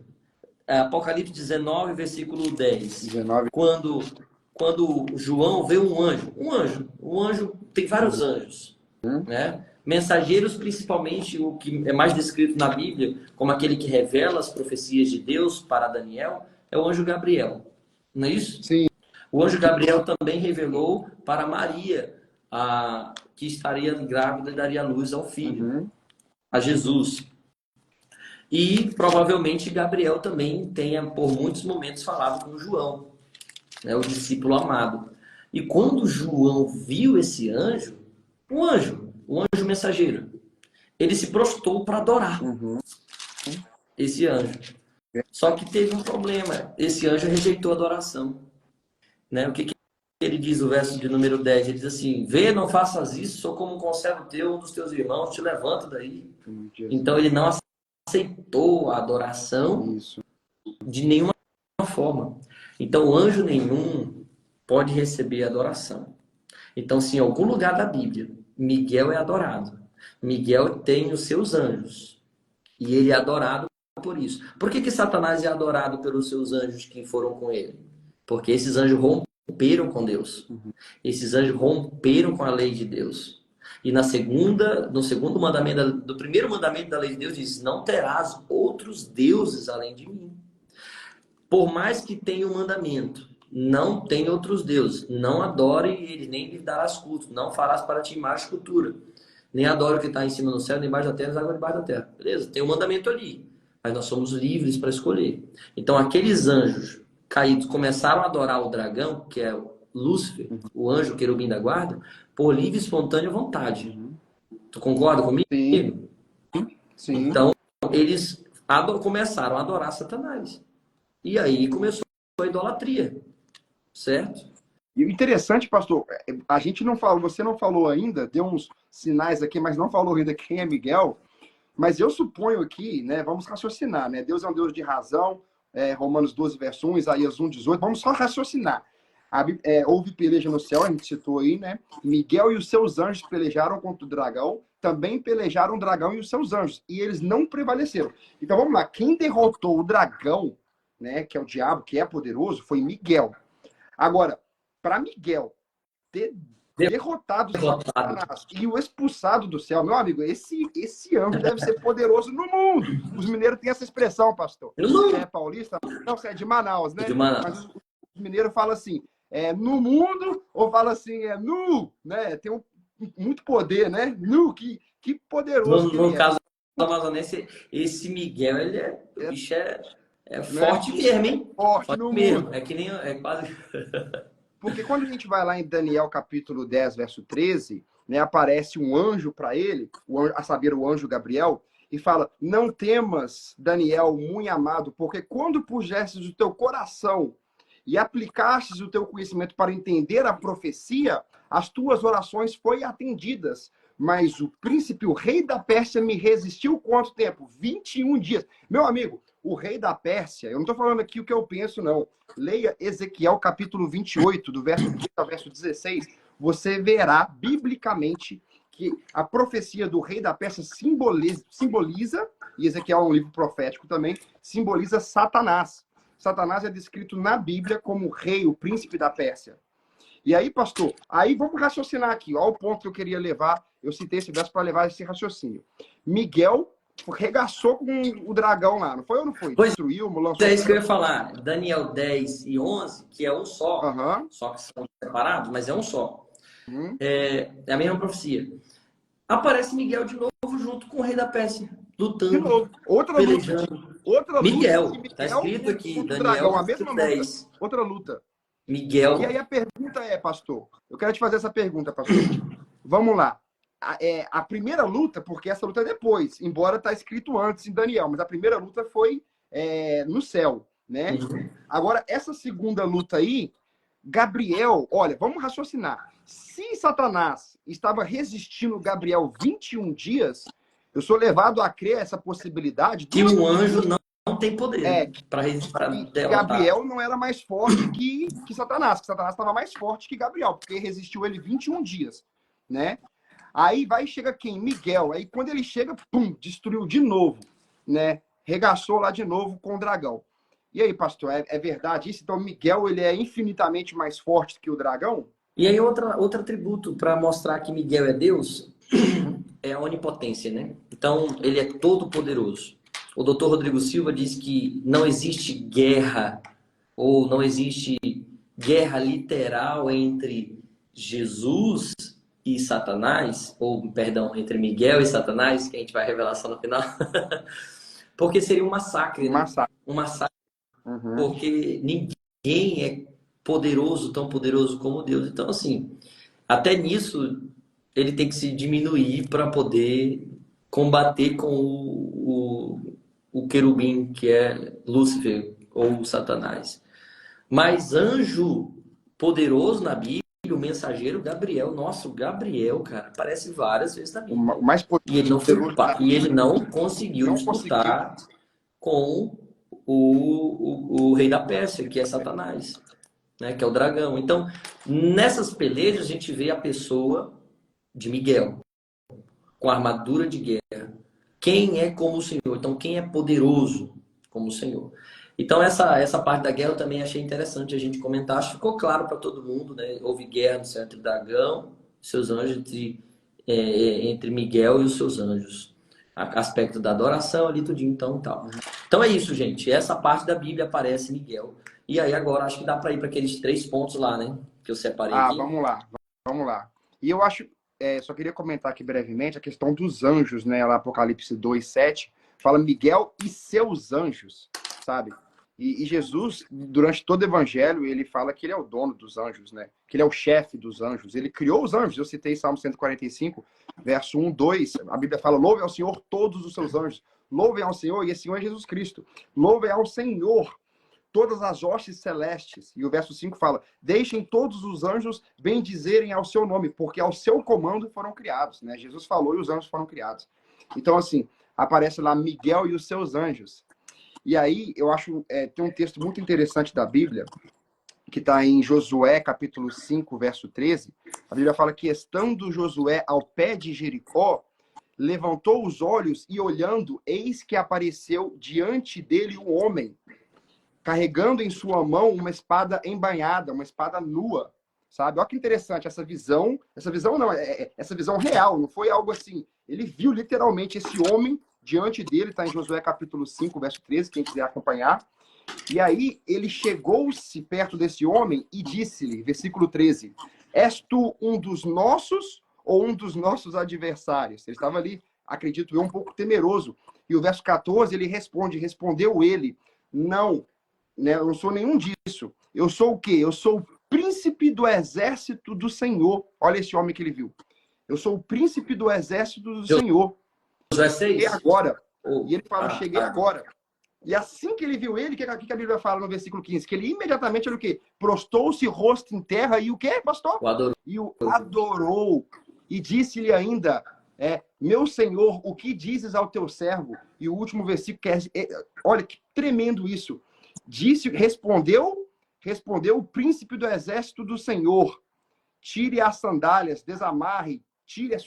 Apocalipse 19, versículo 10. 19. Quando João vê um anjo tem vários anjos, né? Mensageiros, principalmente, o que é mais descrito na Bíblia, como aquele que revela as profecias de Deus para Daniel, é o anjo Gabriel. Não é isso? Sim. O anjo Gabriel também revelou para Maria que estaria grávida e daria luz ao filho, a Jesus. E provavelmente Gabriel também tenha, por muitos momentos, falado com João, né, o discípulo amado. E quando João viu esse anjo, um anjo mensageiro, ele se prostrou para adorar esse anjo. Só que teve um problema. Esse anjo rejeitou a adoração. Né? O que ele diz no verso de número 10? Ele diz assim: vê, não faças isso, sou como um conservo teu, um dos teus irmãos, te levanta daí. Então ele não aceitou a adoração de nenhuma forma. Então anjo nenhum pode receber adoração. Então, se em algum lugar da Bíblia Miguel é adorado, Miguel tem os seus anjos e ele é adorado por isso. Por que Satanás é adorado pelos seus anjos que foram com ele? Porque esses anjos romperam com Deus. Esses anjos romperam com a lei de Deus. E no segundo mandamento, do primeiro mandamento da lei de Deus diz: não terás outros deuses além de mim. Por mais que tenha um mandamento, não tem outros deuses. Não adore eles, nem lhe darás culto. Não farás para ti imagem escultura. Nem adore o que está em cima do céu, nem embaixo da terra, nem água debaixo da terra. Beleza? Tem um mandamento ali. Mas nós somos livres para escolher. Então aqueles anjos caídos começaram a adorar o dragão, que é Lúcifer, o anjo querubim da guarda, por livre e espontânea vontade. Tu concorda comigo? Sim, sim. Então, eles começaram a adorar Satanás. E aí começou a idolatria, certo? E o interessante, pastor, a gente não falou, você não falou ainda, deu uns sinais aqui, mas não falou ainda quem é Miguel. Mas eu suponho aqui, né, vamos raciocinar, né? Deus é um Deus de razão, Romanos 12, verso 1, Isaías 1, 18. Vamos só raciocinar. Houve peleja no céu, a gente citou aí, né? Miguel e os seus anjos pelejaram contra o dragão, também pelejaram o dragão e os seus anjos, e eles não prevaleceram. Então vamos lá, quem derrotou o dragão, né, que é o diabo, que é poderoso, foi Miguel. Agora, para Miguel ter derrotado Satanás e o expulsado do céu, meu amigo, esse anjo deve ser poderoso no mundo. Os mineiros têm essa expressão, pastor. Você é paulista? Não, você é de Manaus, né? De Manaus. Mas os mineiros falam assim, no mundo, ou fala assim, nu, né? Tem muito poder, né? Nu, que poderoso no caso do amazonense, esse Miguel, o bicho é forte mesmo, hein? Forte no mesmo. mundo. É que nem, quase... Porque quando a gente vai lá em Daniel capítulo 10, verso 13, né, aparece um anjo para ele, a saber, o anjo Gabriel, e fala, não temas, Daniel, muito amado, porque quando pusestes o teu coração e aplicastes o teu conhecimento para entender a profecia, as tuas orações foram atendidas. Mas o príncipe, o rei da Pérsia, me resistiu quanto tempo? 21 dias. Meu amigo, o rei da Pérsia, eu não estou falando aqui o que eu penso, não. Leia Ezequiel capítulo 28, do verso 15 ao verso 16. Você verá, biblicamente, que a profecia do rei da Pérsia simboliza, e Ezequiel é um livro profético também, simboliza Satanás. Satanás é descrito na Bíblia como o rei, o príncipe da Pérsia. E aí, pastor, aí vamos raciocinar aqui. Olha o ponto que eu queria levar. Eu citei esse verso para levar esse raciocínio. Miguel regaçou com o dragão lá, não foi ou não foi? Pois destruiu, lançou... é isso que eu ia falar. Daniel 10 e 11, que é um só, só que são separados, mas é um só. É a mesma profecia. Aparece Miguel de novo junto com o rei da Pérsia, lutando, de novo. Outra pelejando. luta. Outra Miguel, luta. está escrito aqui, contra o Daniel dragão, a mesma luta. 10. Outra luta. Miguel. E aí a pergunta é, pastor, eu quero te fazer essa pergunta, pastor. Vamos lá. A primeira luta, porque essa luta é depois, embora está escrito antes em Daniel, mas a primeira luta foi no céu, né? Agora, essa segunda luta aí, Gabriel, olha, vamos raciocinar. Se Satanás estava resistindo Gabriel 21 dias, eu sou levado a crer essa possibilidade... Que um anjo não tem poder para derrotar. Gabriel não era mais forte que Satanás, que Satanás estava mais forte que Gabriel, porque resistiu ele 21 dias, né? Aí chega quem? Miguel. Aí quando ele chega, pum, destruiu de novo, né? Regaçou lá de novo com o dragão. E aí, pastor, é verdade isso? Então Miguel, ele é infinitamente mais forte que o dragão? E aí outro atributo para mostrar que Miguel é Deus é a onipotência, né? Então, ele é todo poderoso. O Dr. Rodrigo Silva diz que não existe guerra ou não existe guerra literal entre Jesus e Satanás, ou, perdão, entre Miguel e Satanás, que a gente vai revelar só no final, porque seria um massacre, né? Um massacre, porque ninguém é poderoso, tão poderoso como Deus. Então, assim, até nisso, ele tem que se diminuir para poder combater com o querubim, que é Lúcifer ou Satanás. Mas anjo poderoso na Bíblia, o mensageiro Gabriel, nosso Gabriel, cara, aparece várias vezes na Bíblia. O mais poderoso e ele não conseguiu disputar com o rei da Pérsia, que é Satanás, né, que é o dragão. Então, nessas pelejas, a gente vê a pessoa de Miguel, com armadura de guerra. Quem é como o Senhor? Então, quem é poderoso como o Senhor? Então, essa parte da guerra eu também achei interessante a gente comentar. Acho que ficou claro para todo mundo, né? Houve guerra no céu entre o dragão e seus anjos, entre Miguel e os seus anjos. Aspecto da adoração ali, tudinho, então, tal. Então, é isso, gente. Essa parte da Bíblia aparece Miguel. E aí, agora, acho que dá para ir para aqueles 3 pontos lá, né? Que eu separei aqui. Vamos lá. E eu acho... só queria comentar aqui brevemente a questão dos anjos, né? Lá, Apocalipse 2:7, fala Miguel e seus anjos, sabe? E Jesus, durante todo o evangelho, ele fala que ele é o dono dos anjos, né? Que ele é o chefe dos anjos. Ele criou os anjos. Eu citei Salmo 145, verso 1, 2. A Bíblia fala, louve ao Senhor todos os seus anjos. Louve ao Senhor, e esse Senhor é Jesus Cristo. Louve ao Senhor todas as hostes celestes. E o verso 5 fala, deixem todos os anjos bendizerem ao seu nome, porque ao seu comando foram criados, né? Jesus falou e os anjos foram criados. Então, assim, aparece lá Miguel e os seus anjos. E aí, eu acho, tem um texto muito interessante da Bíblia, que está em Josué, capítulo 5, verso 13. A Bíblia fala que, estando Josué ao pé de Jericó, levantou os olhos e, olhando, eis que apareceu diante dele um homem, carregando em sua mão uma espada embainhada, uma espada nua, sabe? Olha que interessante, essa visão não, essa visão real, não foi algo assim. Ele viu literalmente esse homem diante dele, está em Josué capítulo 5, verso 13, quem quiser acompanhar. E aí ele chegou-se perto desse homem e disse-lhe, versículo 13, és tu um dos nossos ou um dos nossos adversários? Ele estava ali, acredito eu, um pouco temeroso. E o verso 14, ele respondeu ele, não, né, eu não sou nenhum disso. Eu sou o quê? Eu sou o príncipe do exército do Senhor. Olha esse homem que ele viu. Eu sou o príncipe do exército do Senhor. Josué Cheguei 6? agora. E ele fala, cheguei agora. E assim que ele viu ele, o que a Bíblia fala no versículo 15? Que ele imediatamente, o quê? Prostou-se rosto em terra e o quê, pastor? E o adorou. E disse-lhe ainda, meu Senhor, o que dizes ao teu servo? E o último versículo, olha que tremendo isso. Respondeu o príncipe do exército do Senhor. Tire as sandálias, desamarre, tire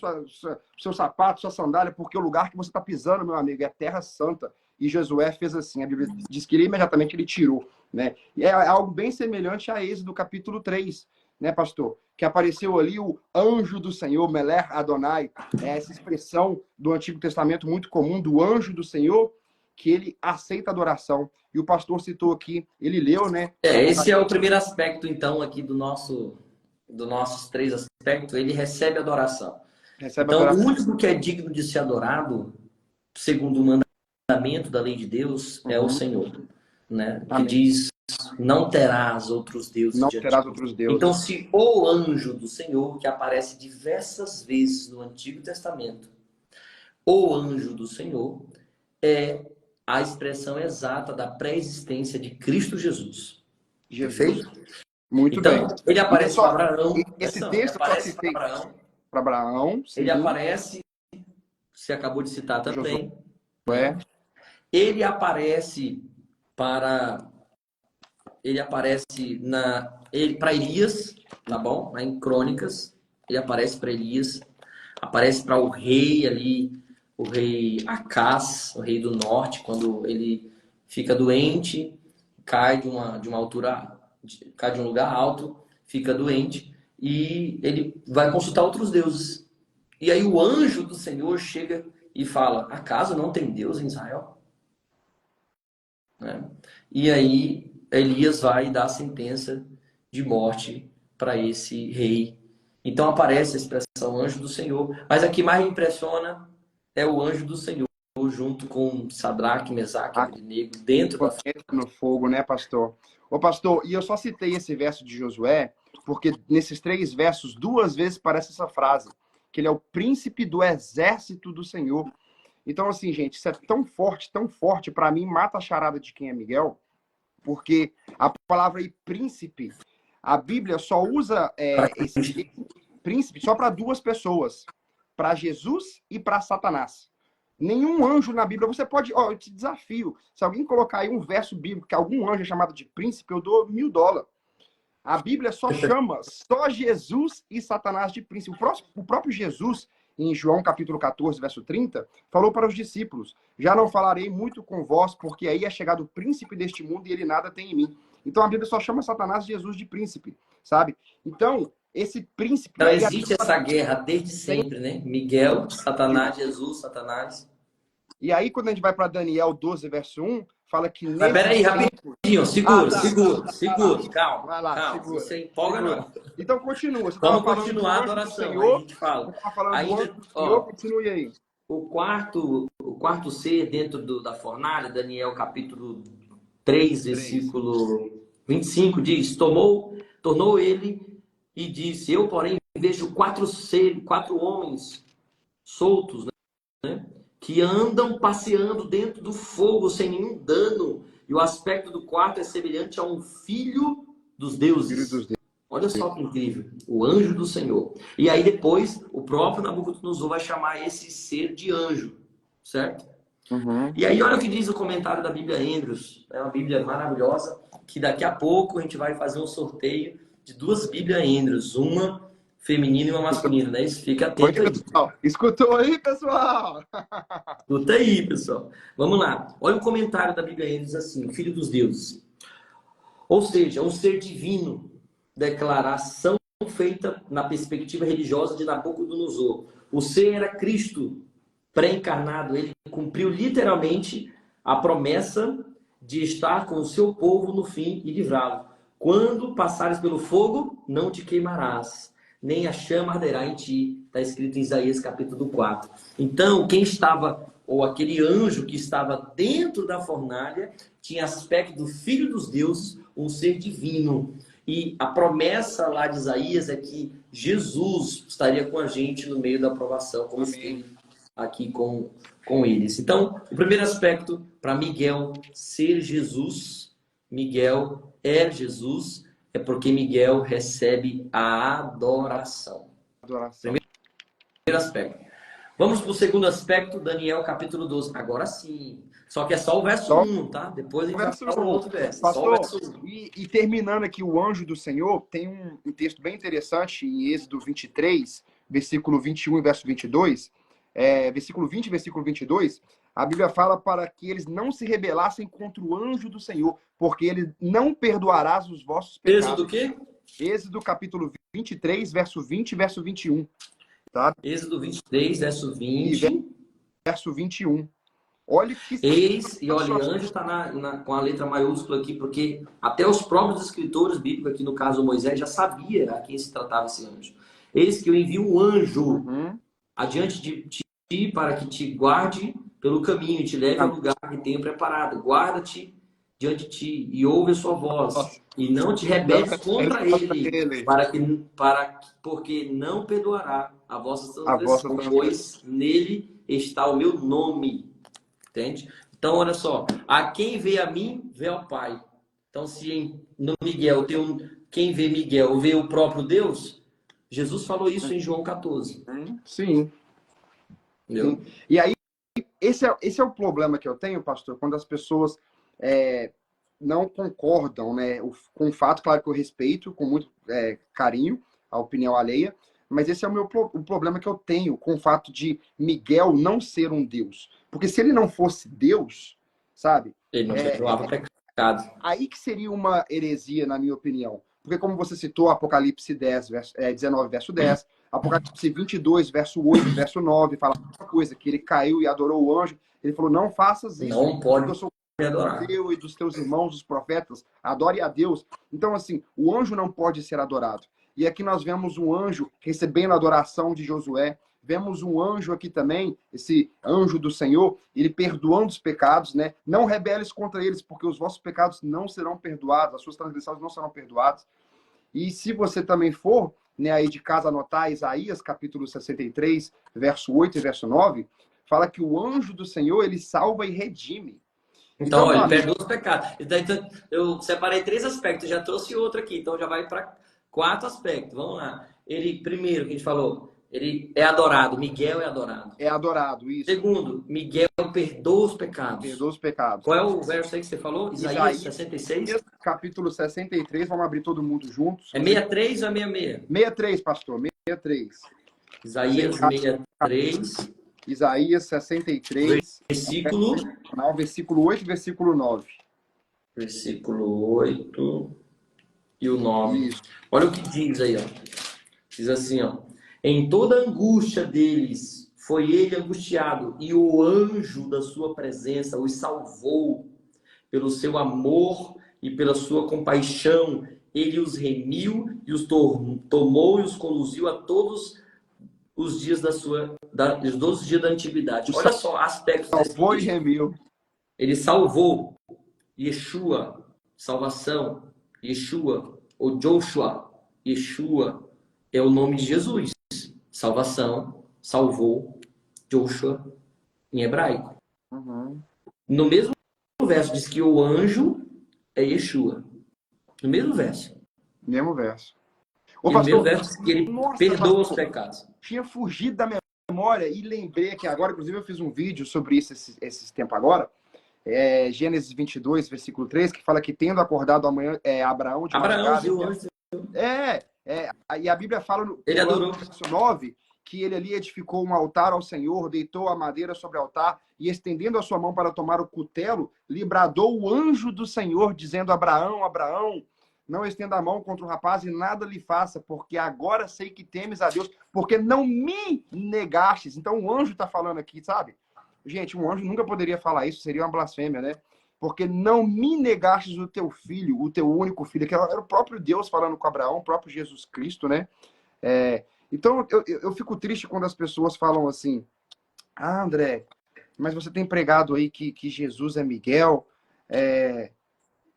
seu sapato, sua sandália, porque o lugar que você está pisando, meu amigo, é terra santa. E Josué fez assim, a Bíblia diz que imediatamente ele tirou, né? E é algo bem semelhante a Êxodo capítulo 3, né, pastor? Que apareceu ali o anjo do Senhor, Melech Adonai, essa expressão do Antigo Testamento muito comum, do anjo do Senhor, que ele aceita adoração. E o pastor citou aqui, ele leu, né? Esse é o primeiro aspecto, então, aqui dos nossos três aspectos, ele recebe adoração. Recebe então, adoração. o único que é digno de ser adorado, segundo o mandamento da lei de Deus, é o Senhor, né? Que diz, não terás outros deuses não diante terás de mim. outros deuses. Então, se o anjo do Senhor, que aparece diversas vezes no Antigo Testamento, o anjo do Senhor é a expressão exata da pré-existência de Cristo Jesus. Perfeito? Muito então, bem. ele aparece para Abraão. Esse texto eu só citei para Abraão. Sim. Ele aparece, você acabou de citar também. Josué. Ele aparece para Elias, tá bom? Lá em Crônicas, ele aparece para Elias, aparece para o rei ali, o rei Acás, o rei do norte, quando ele fica doente, cai de uma altura, cai de um lugar alto, fica doente e ele vai consultar outros deuses. E aí o anjo do Senhor chega e fala: acaso não tem Deus em Israel? Né? E aí Elias vai dar a sentença de morte para esse rei. Então aparece a expressão anjo do Senhor. Mas a que mais me impressiona é o anjo do Senhor, junto com Sadraque, Mesaque e Abednego, dentro da no fogo, né, pastor? Ô, pastor, e eu só citei esse verso de Josué, porque nesses 3 versos, 2 vezes parece essa frase, que ele é o príncipe do exército do Senhor. Então, assim, gente, isso é tão forte, para mim, mata a charada de quem é Miguel, porque a palavra aí, príncipe, a Bíblia só usa esse príncipe só para 2 pessoas, para Jesus e para Satanás. Nenhum anjo na Bíblia, você pode, eu te desafio, se alguém colocar aí um verso bíblico que algum anjo é chamado de príncipe, eu dou $1000. A Bíblia só chama só Jesus e Satanás de príncipe. O próprio Jesus, em João capítulo 14, verso 30, falou para os discípulos, já não falarei muito com vós, porque aí é chegado o príncipe deste mundo e ele nada tem em mim. Então a Bíblia só chama Satanás e Jesus de príncipe, sabe? Então, esse príncipe... Então existe essa guerra desde sempre, né? Miguel, Satanás, Jesus, Satanás. E aí, quando a gente vai para Daniel 12, verso 1, fala que... Mas peraí, rapidinho, segura, calma. Vai lá, calma. segura. Você empolga, não. Então, continua. Você Vamos continuar a adoração, Senhor, a gente fala. você estava falando Ainda, do Senhor, continue aí. O quarto ser dentro da fornalha, Daniel capítulo 3, versículo 25, diz: tornou ele e disse: eu, porém, vejo quatro homens soltos, né, que andam passeando dentro do fogo sem nenhum dano, e o aspecto do quarto é semelhante a um filho dos deuses. Olha só que incrível, o anjo do Senhor. E aí depois, o próprio Nabucodonosor vai chamar esse ser de anjo, certo? Uhum. E aí olha o que diz o comentário da Bíblia Andrews. É uma Bíblia maravilhosa, que daqui a pouco a gente vai fazer um sorteio de 2 Bíblias Andrews, uma feminina e uma masculina, né? Isso, fica atento aí. Pessoal, escutou aí, pessoal? Escuta aí, pessoal. Vamos lá. Olha o comentário da Bíblia Andrews assim: o filho dos deuses. Ou seja, um ser divino, declaração feita na perspectiva religiosa de Nabucodonosor. O ser era Cristo pré-encarnado, ele cumpriu literalmente a promessa de estar com o seu povo no fim e livrá-lo. Quando passares pelo fogo, não te queimarás, nem a chama arderá em ti. Está escrito em Isaías capítulo 4. Então, quem estava, ou aquele anjo que estava dentro da fornalha, tinha aspecto do Filho dos deuses, um ser divino. E a promessa lá de Isaías é que Jesus estaria com a gente no meio da provação, como esteve aqui com eles. Então, o primeiro aspecto para Miguel ser Jesus, Miguel é Jesus, é porque Miguel recebe a adoração. Primeiro aspecto. Vamos para o segundo aspecto, Daniel capítulo 12. Agora sim. Só que é só o verso 1, tá? Depois a gente vai para o outro verso. Pastor, só o verso 1. E terminando aqui o anjo do Senhor, tem um texto bem interessante em Êxodo 23, versículo 21 e verso 22. Versículo 20 e versículo 22, a Bíblia fala para que eles não se rebelassem contra o anjo do Senhor, porque ele não perdoará os vossos pecados. Êxodo o quê? Êxodo capítulo 23, verso 20 e verso 21. Tá? Êxodo 23, verso 20. E verso 21. Olha que... E olha, anjo está com a letra maiúscula aqui, porque até os próprios escritores bíblicos, aqui no caso Moisés, já sabia a quem se tratava esse anjo. Eis que eu envio um anjo adiante de ti para que te guarde pelo caminho e te leve ao lugar que tenho preparado. Guarda-te diante de ti e ouve a sua voz. E não te rebeles contra ele, porque não perdoará a vossa transgressão, pois nele está o meu nome. Entende? Então, olha só. A quem vê a mim, vê ao Pai. Então, se no Miguel quem vê Miguel vê o próprio Deus, Jesus falou isso em João 14. Sim. Sim. E aí, esse é o problema que eu tenho, pastor, quando as pessoas não concordam, né, com o fato, claro que eu respeito com muito carinho a opinião alheia, mas esse é o problema que eu tenho com o fato de Miguel não ser um Deus. Porque se ele não fosse Deus, sabe? Ele não perdoava pecado. Aí que seria uma heresia, na minha opinião. Porque como você citou, Apocalipse 19, verso 10, Apocalipse 22, verso 8, verso 9, fala uma coisa, que ele caiu e adorou o anjo. Ele falou, não faças isso. Não pode eu sou adorar. Deus e dos teus irmãos, os profetas, adore a Deus. Então, assim, o anjo não pode ser adorado. E aqui nós vemos um anjo recebendo a adoração de Josué. Vemos um anjo aqui também, esse anjo do Senhor, ele perdoando os pecados, né? Não rebeles contra eles, porque os vossos pecados não serão perdoados, as suas transgressões não serão perdoadas. E se você também for, né, aí de casa anotar Isaías, capítulo 63, verso 8 e verso 9, fala que o anjo do Senhor, ele salva e redime. Então, olha, ele perdoa os pecados. Então, eu separei 3 aspectos, já trouxe outro aqui, então já vai para 4 aspectos. Vamos lá. Ele, primeiro, que a gente falou, ele é adorado. Miguel é adorado. É adorado, isso. Segundo, Miguel perdoa os pecados. Perdoa os pecados. Qual é o verso aí que você falou? Isaías 66? Capítulo 63, vamos abrir todo mundo juntos. É 63 ou é 66? 63, pastor, 63. Isaías 63. Isaías 63. Versículo 8 e versículo 9. Versículo 8 e o 9. Isso. Olha o que diz aí, ó. Diz assim, ó. Em toda a angústia deles foi ele angustiado, e o anjo da sua presença os salvou. Pelo seu amor e pela sua compaixão, ele os remiu e os tomou e os conduziu a todos os dias dos 12 dias da antiguidade. Olha só aspectos. Salvou e remiu. Ele salvou Yeshua, salvação. Yeshua, ou Joshua. Yeshua é o nome de Jesus. Salvação, salvou, Joshua, em hebraico. Uhum. No mesmo verso diz que o anjo é Yeshua. No mesmo verso. Mesmo verso. Ô, E no mesmo pastor, verso diz que ele nossa, perdoa os pastor, pecados. tinha fugido da memória e lembrei que agora, inclusive eu fiz um vídeo sobre isso esses tempos agora, Gênesis 22, versículo 3, que fala que tendo acordado amanhã, Abraão de Abraão madrugada, viu o anjo. e a Bíblia fala, Ele pulando adorou. no verso 9, que ele ali edificou um altar ao Senhor, deitou a madeira sobre o altar e, estendendo a sua mão para tomar o cutelo, lhe bradou o anjo do Senhor, dizendo: Abraão, Abraão, não estenda a mão contra o rapaz e nada lhe faça, porque agora sei que temes a Deus, porque não me negastes. Então o anjo está falando aqui, sabe? Gente, um anjo nunca poderia falar isso, seria uma blasfêmia, né? Porque não me negastes o teu filho, o teu único filho, que era o próprio Deus falando com Abraão, o próprio Jesus Cristo, né? Então, eu fico triste quando as pessoas falam assim: ah, André, mas você tem pregado aí que Jesus é Miguel,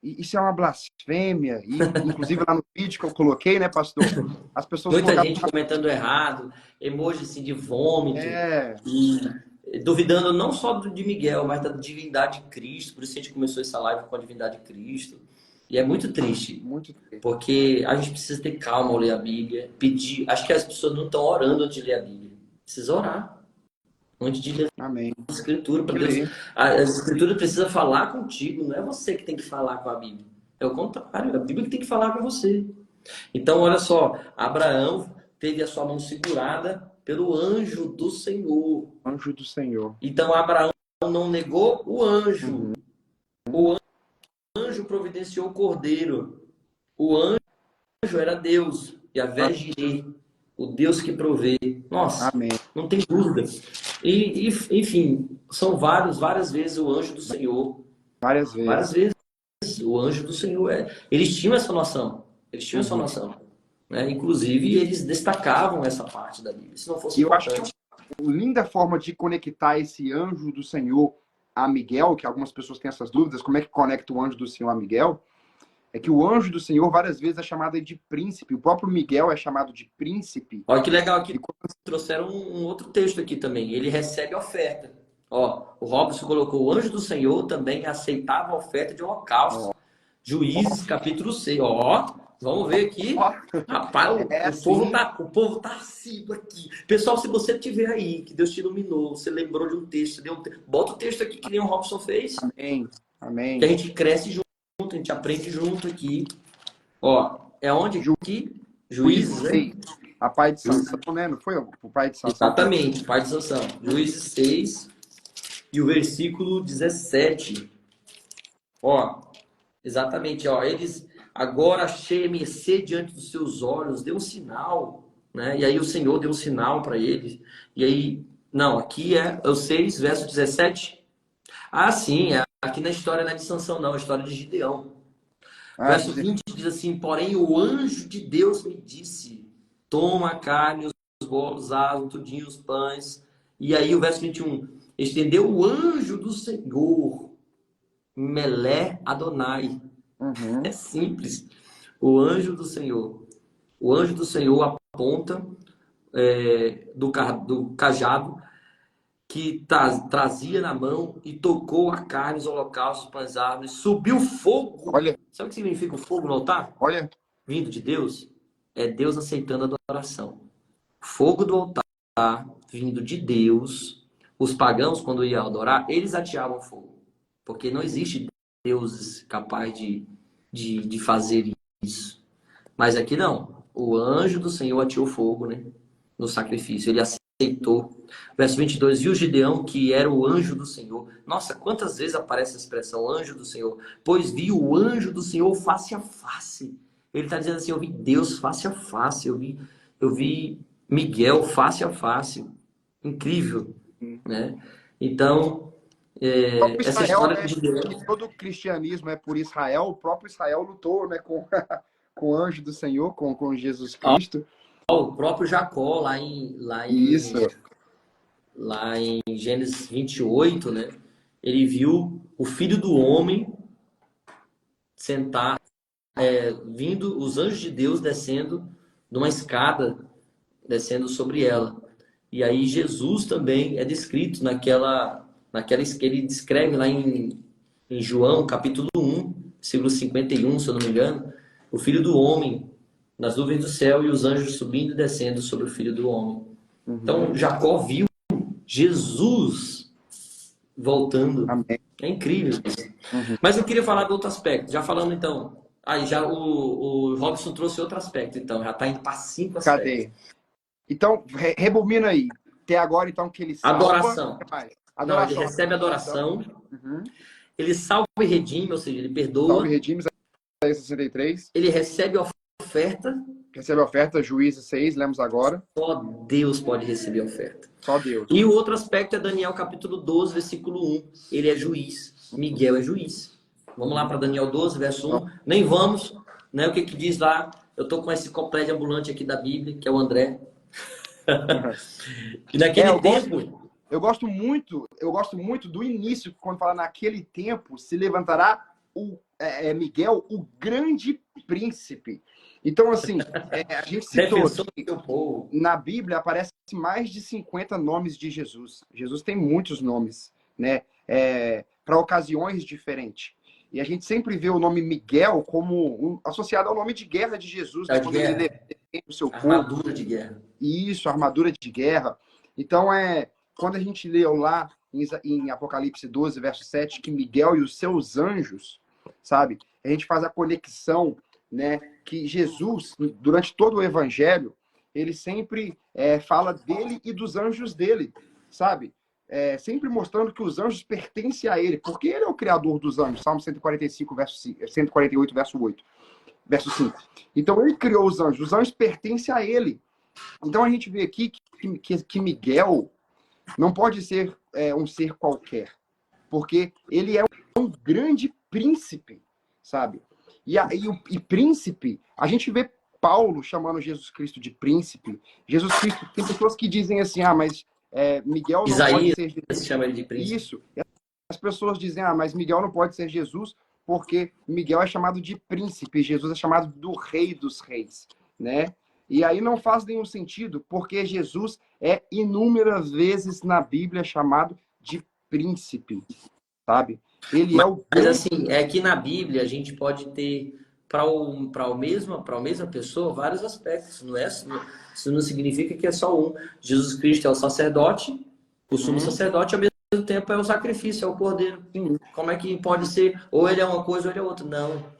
isso é uma blasfêmia. E, inclusive, lá no vídeo que eu coloquei, né, pastor? As pessoas Muita colocaram... gente comentando errado, emoji assim, de vômito, É, e duvidando não só de Miguel, mas da divindade de Cristo. Por isso a gente começou essa live com a divindade de Cristo. E é muito triste, muito triste. porque a gente precisa ter calma ao ler a Bíblia, pedir. Acho que as pessoas não estão orando antes de ler a Bíblia. Precisa orar antes de ler Amém. a Escritura para Que Deus. ler. A Escritura precisa falar contigo, não é você que tem que falar com a Bíblia. É o contrário, é a Bíblia que tem que falar com você. Então, olha só, Abraão teve a sua mão segurada pelo anjo do Senhor. Anjo do Senhor. Então, Abraão não negou o anjo. Uhum. O anjo providenciou o cordeiro. O anjo era Deus, Yahvé Jireh, o Deus que provê. Nossa, Amém. não tem dúvida. E enfim, são várias vezes o anjo do Senhor. Várias vezes. Várias vezes o anjo do Senhor. Eles tinham essa noção. Eles tinham essa Uhum. noção. Né? Inclusive, eles destacavam essa parte da Bíblia. Se não fosse E eu acho que importante. uma linda forma de conectar esse anjo do Senhor a Miguel, que algumas pessoas têm essas dúvidas, como é que conecta o anjo do Senhor a Miguel? É que o anjo do Senhor várias vezes é chamado de príncipe. O próprio Miguel é chamado de príncipe. Olha que legal aqui. Trouxeram um outro texto aqui também. Ele recebe oferta. Ó, o Robson colocou: o anjo do Senhor também aceitava a oferta de holocausto. Juízes, capítulo 6. Ó, vamos ver aqui. Rapaz, o povo tá assíduo aqui. Pessoal, se você tiver aí, que Deus te iluminou, você lembrou de um texto, bota o texto aqui que nem o Robson fez. Amém. Amém. Que a gente cresce junto, a gente aprende junto aqui. Ó, é onde? Aqui? Juízes, né? A pai de Sansão, né? Não foi o pai de Sansão? Exatamente, pai de Sansão. Juízes 6 e o versículo 17. Ó, exatamente, ó. Eles agora cheia-me diante dos seus olhos, deu um sinal, né? E aí o Senhor deu um sinal para eles. E aí, não, aqui é o 6, verso 17. Ah, sim, aqui na história não é de Sansão, não, é a história de Gideão. Verso 20 diz assim: porém, o anjo de Deus me disse: toma a carne, os bolos, asam, tudinho, os pães. E aí o verso 21: estendeu o anjo do Senhor, Melé Adonai. Uhum. É simples. O anjo do Senhor. O anjo do Senhor aponta do cajado que trazia na mão e tocou a carne, os holocaustos, os pães, árvores, subiu fogo. Olha. Sabe o que significa o fogo no altar? Olha. Vindo de Deus. É Deus aceitando a adoração. Fogo do altar, vindo de Deus. Os pagãos, quando iam adorar, eles ateavam fogo. Porque não existe Deus capaz de fazer isso. Mas aqui não. O anjo do Senhor ateou fogo, né? No sacrifício. Ele aceitou. Verso 22, viu Gideão que era o anjo do Senhor. Nossa, quantas vezes aparece a expressão anjo do Senhor? Pois vi o anjo do Senhor face a face. Ele está dizendo assim: eu vi Deus face a face. Eu vi Miguel face a face. Incrível, né? Então, essa história de Gideão... Todo o cristianismo é por Israel. O próprio Israel lutou, né, com o anjo do Senhor, com Jesus Cristo. O próprio Jacó, lá em Gênesis 28, né? Ele viu o filho do homem sentar, vindo os anjos de Deus descendo numa escada, descendo sobre ela. E aí Jesus também é descrito naquela que ele descreve lá em João, capítulo 1, versículo 51, se eu não me engano, o Filho do Homem nas nuvens do céu e os anjos subindo e descendo sobre o Filho do Homem. Então, Jacó viu Jesus voltando. Amém. É incrível isso. Mas eu queria falar de outro aspecto. Já falando, então... Aí já o Robson trouxe outro aspecto, então. Já está indo para 5 aspectos. Cadê? Então, rebobina aí. Até agora, então, que ele salva. Adoração. Não, ele Adoração. recebe adoração. Ele salva e redime, ou seja, ele perdoa. Salve, redime, Isaías 63. Ele recebe oferta. Recebe a oferta, Juízes 6, lemos agora. Só Deus pode receber oferta. Só Deus. E o outro aspecto é Daniel capítulo 12, versículo 1. Ele é juiz. Miguel é juiz. Vamos lá para Daniel 12, verso 1. Nem vamos, né? O que diz lá? Eu estou com esse enciclopédia ambulante aqui da Bíblia, que é o André. E naquele tempo... Eu gosto muito do início, quando fala naquele tempo se levantará Miguel, o grande príncipe. Então, assim, a gente citou na Bíblia aparece mais de 50 nomes de Jesus. Jesus tem muitos nomes, né? Para ocasiões diferentes. E a gente sempre vê o nome Miguel como associado ao nome de guerra de Jesus, né? Quando ele defende o seu corpo. Armadura de guerra. Isso, armadura de guerra. Então, quando a gente leu lá em Apocalipse 12, verso 7, que Miguel e os seus anjos, sabe? A gente faz a conexão, né? Que Jesus, durante todo o evangelho, ele sempre fala dele e dos anjos dele, sabe? Sempre mostrando que os anjos pertencem a ele, porque ele é o criador dos anjos. Salmo 145, 148, verso 5. Então, ele criou os anjos pertencem a ele. Então, a gente vê aqui que Miguel não pode ser um ser qualquer, porque ele é um grande príncipe, sabe? E príncipe, a gente vê Paulo chamando Jesus Cristo de príncipe. Jesus Cristo, tem pessoas que dizem assim, mas Miguel não Isaías pode ser Jesus. Chama ele de príncipe. Isso. As pessoas dizem, mas Miguel não pode ser Jesus, porque Miguel é chamado de príncipe, Jesus é chamado do rei dos reis, né? E aí não faz nenhum sentido, porque Jesus é inúmeras vezes na Bíblia chamado de príncipe, sabe? Ele é o... Mas assim, que na Bíblia a gente pode ter para a mesma pessoa vários aspectos, não é? Isso não significa que é só um. Jesus Cristo é o sacerdote, o sumo sacerdote, ao mesmo tempo é o sacrifício, é o cordeiro. Como é que pode ser? Ou ele é uma coisa ou ele é outra? Não.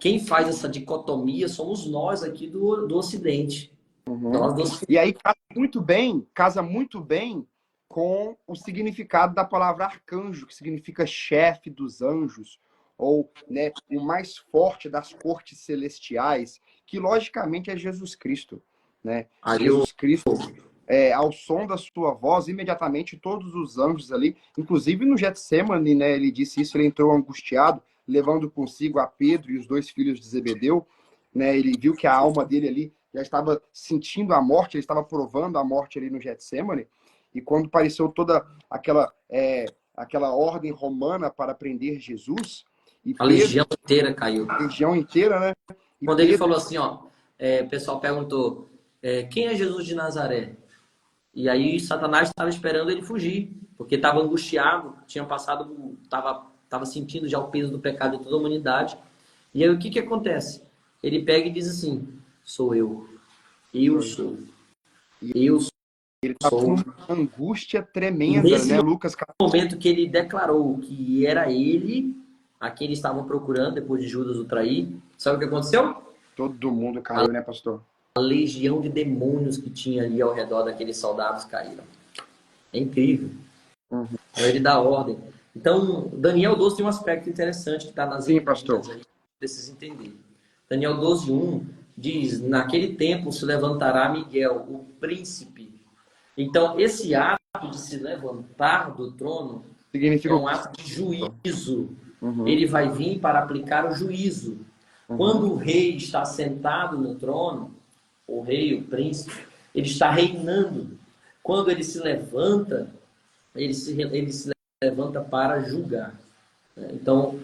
Quem faz essa dicotomia somos nós aqui do Ocidente. E aí casa muito bem com o significado da palavra arcanjo, que significa chefe dos anjos, ou, né, o mais forte das cortes celestiais, que logicamente é Jesus Cristo, né? Jesus Cristo, ao som da sua voz, imediatamente todos os anjos ali, inclusive no Getsemane, né, ele disse isso, ele entrou angustiado, levando consigo a Pedro e os 2 filhos de Zebedeu, né? Ele viu que a alma dele ali já estava sentindo a morte, ele estava provando a morte ali no Getsemane, e quando apareceu toda aquela ordem romana para prender Jesus, e a legião inteira caiu. A legião inteira, né? E quando ele falou assim, o pessoal perguntou, quem é Jesus de Nazaré? E aí Satanás estava esperando ele fugir, porque estava angustiado, estava sentindo já o peso do pecado de toda a humanidade. E aí o que acontece? Ele pega e diz assim, sou eu. Eu sou. Eu sou. Ele estava com uma angústia tremenda, né? Lucas... No momento que ele declarou que era ele a quem eles estavam procurando, depois de Judas o trair, sabe o que aconteceu? Todo mundo caiu, né, pastor? A legião de demônios que tinha ali ao redor daqueles soldados caíram. É incrível. Então ele dá ordem. Então, Daniel 12 tem um aspecto interessante que está nas... Sim, pastor. Precisa entender. Daniel 12:1 diz, naquele tempo se levantará Miguel, o príncipe. Então, esse ato de se levantar do trono significa um ato de juízo. Ele vai vir para aplicar o juízo. Quando o rei está sentado no trono, o rei, o príncipe, ele está reinando. Quando ele se levanta, ele se levanta para julgar. Então,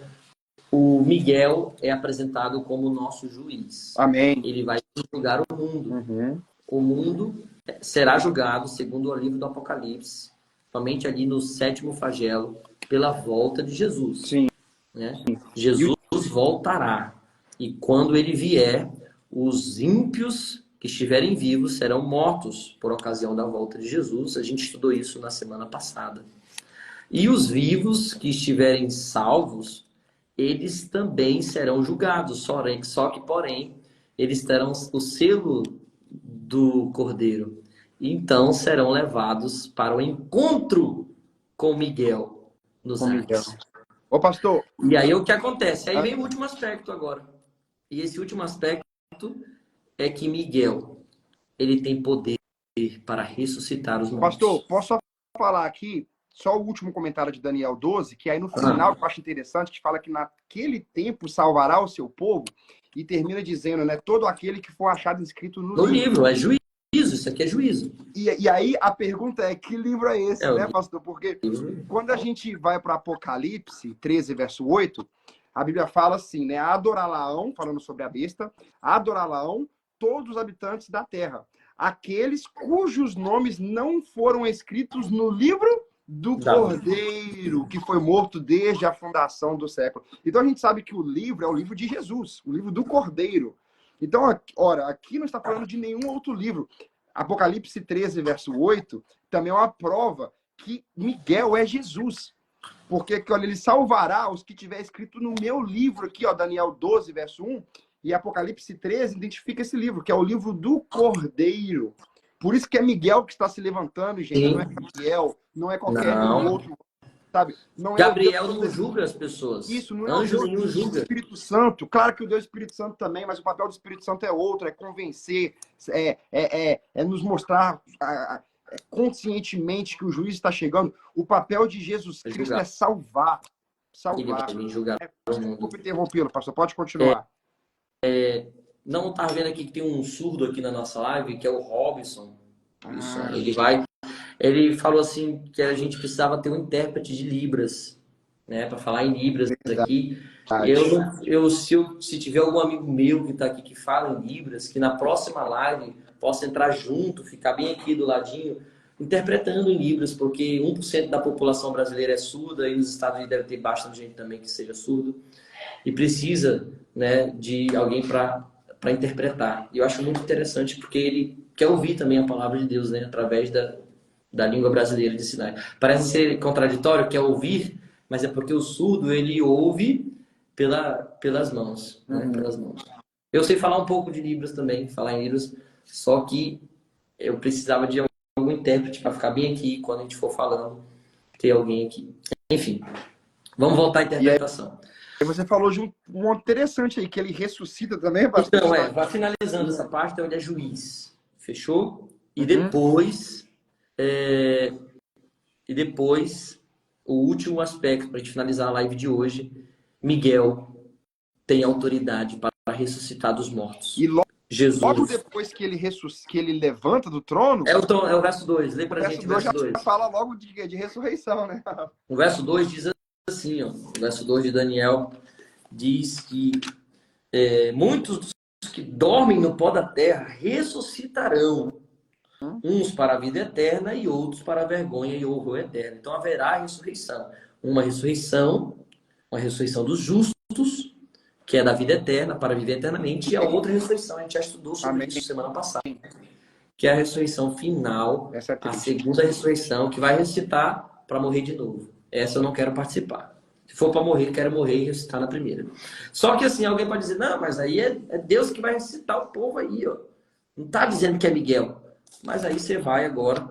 o Miguel é apresentado como nosso juiz. Amém. Ele vai julgar o mundo. Uhum. O mundo será julgado, segundo o livro do Apocalipse, somente ali no 7º flagelo, pela volta de Jesus. Sim. Né? Jesus voltará. E quando ele vier, os ímpios que estiverem vivos serão mortos por ocasião da volta de Jesus. A gente estudou isso na semana passada. E os vivos que estiverem salvos, eles também serão julgados. Só que, porém, eles terão o selo do Cordeiro. Então serão levados para o encontro com Miguel nos ares. Ô, pastor. E aí o que acontece? Aí vem o último aspecto agora. E esse último aspecto é que Miguel, ele tem poder para ressuscitar os mortos. Pastor, posso só falar aqui, só o último comentário de Daniel 12, que aí no final, que eu acho interessante, que fala que naquele tempo salvará o seu povo, e termina dizendo, né, todo aquele que for achado inscrito no livro. É juízo, isso aqui é juízo. E aí a pergunta é, que livro é esse, né, pastor? Porque quando a gente vai para Apocalipse 13, verso 8, a Bíblia fala assim, né, adorá-la-ão, falando sobre a besta, adorá-la-ão todos os habitantes da terra, aqueles cujos nomes não foram escritos no livro do Cordeiro, que foi morto desde a fundação do século. Então a gente sabe que o livro é o livro de Jesus, o livro do Cordeiro. Então, ora, aqui não está falando de nenhum outro livro. Apocalipse 13, verso 8, também é uma prova que Miguel é Jesus. Porque olha, ele salvará os que tiver escrito no meu livro aqui, ó, Daniel 12, verso 1, e Apocalipse 13 identifica esse livro, que é o livro do Cordeiro. Por isso que é Miguel que está se levantando, gente. Sim. Não é Gabriel, não é qualquer outro, sabe? Não Gabriel não julga as pessoas. Isso, não é o Deus do Espírito Santo. Claro que o Deus do Espírito Santo também, mas o papel do Espírito Santo é outro, é convencer, é nos mostrar conscientemente que o juiz está chegando. O papel de Jesus Cristo é salvar. Salvar. Desculpa interrompê-lo, pastor. Pode continuar. Não está vendo aqui que tem um surdo aqui na nossa live, que é o Robson. Ele falou assim que a gente precisava ter um intérprete de Libras, né, para falar em Libras aqui. Se tiver algum amigo meu que está aqui que fala em Libras, que na próxima live possa entrar junto, ficar bem aqui do ladinho, interpretando em Libras, porque 1% da população brasileira é surda e nos Estados Unidos deve ter bastante gente também que seja surdo e precisa, né, de alguém para interpretar. E eu acho muito interessante porque ele quer ouvir também a palavra de Deus, né, através da língua brasileira de sinais. Parece ser contraditório, quer ouvir, mas é porque o surdo, ele ouve pelas mãos, né, pelas mãos. Eu sei falar um pouco de Libras também, falar em Libras, só que eu precisava de algum intérprete para ficar bem aqui, quando a gente for falando, ter alguém aqui. Enfim, vamos voltar à interpretação. E você falou de um ponto interessante aí, que ele ressuscita também, pastor? Então, vai finalizando essa parte, onde é juiz. Fechou? E depois... E depois, o último aspecto, para a gente finalizar a live de hoje, Miguel tem autoridade para ressuscitar dos mortos. E logo depois que ele levanta do trono... É o verso 2, lê pra gente o verso 2. Já fala logo de ressurreição, né? O verso 2 diz assim, ó, o verso 2 de Daniel diz que muitos dos que dormem no pó da terra ressuscitarão, uns para a vida eterna e outros para a vergonha e horror eterno. Então haverá ressurreição. Uma ressurreição dos justos, que é da vida eterna, para viver eternamente, e a outra ressurreição, a gente já estudou sobre isso semana passada, que é a ressurreição final, a segunda ressurreição, que vai ressuscitar para morrer de novo. Essa eu não quero participar. Se for para morrer, quero morrer e ressuscitar na primeira. Só que assim, alguém pode dizer, não, mas aí é Deus que vai ressuscitar o povo aí, ó. Não está dizendo que é Miguel. Mas aí você vai agora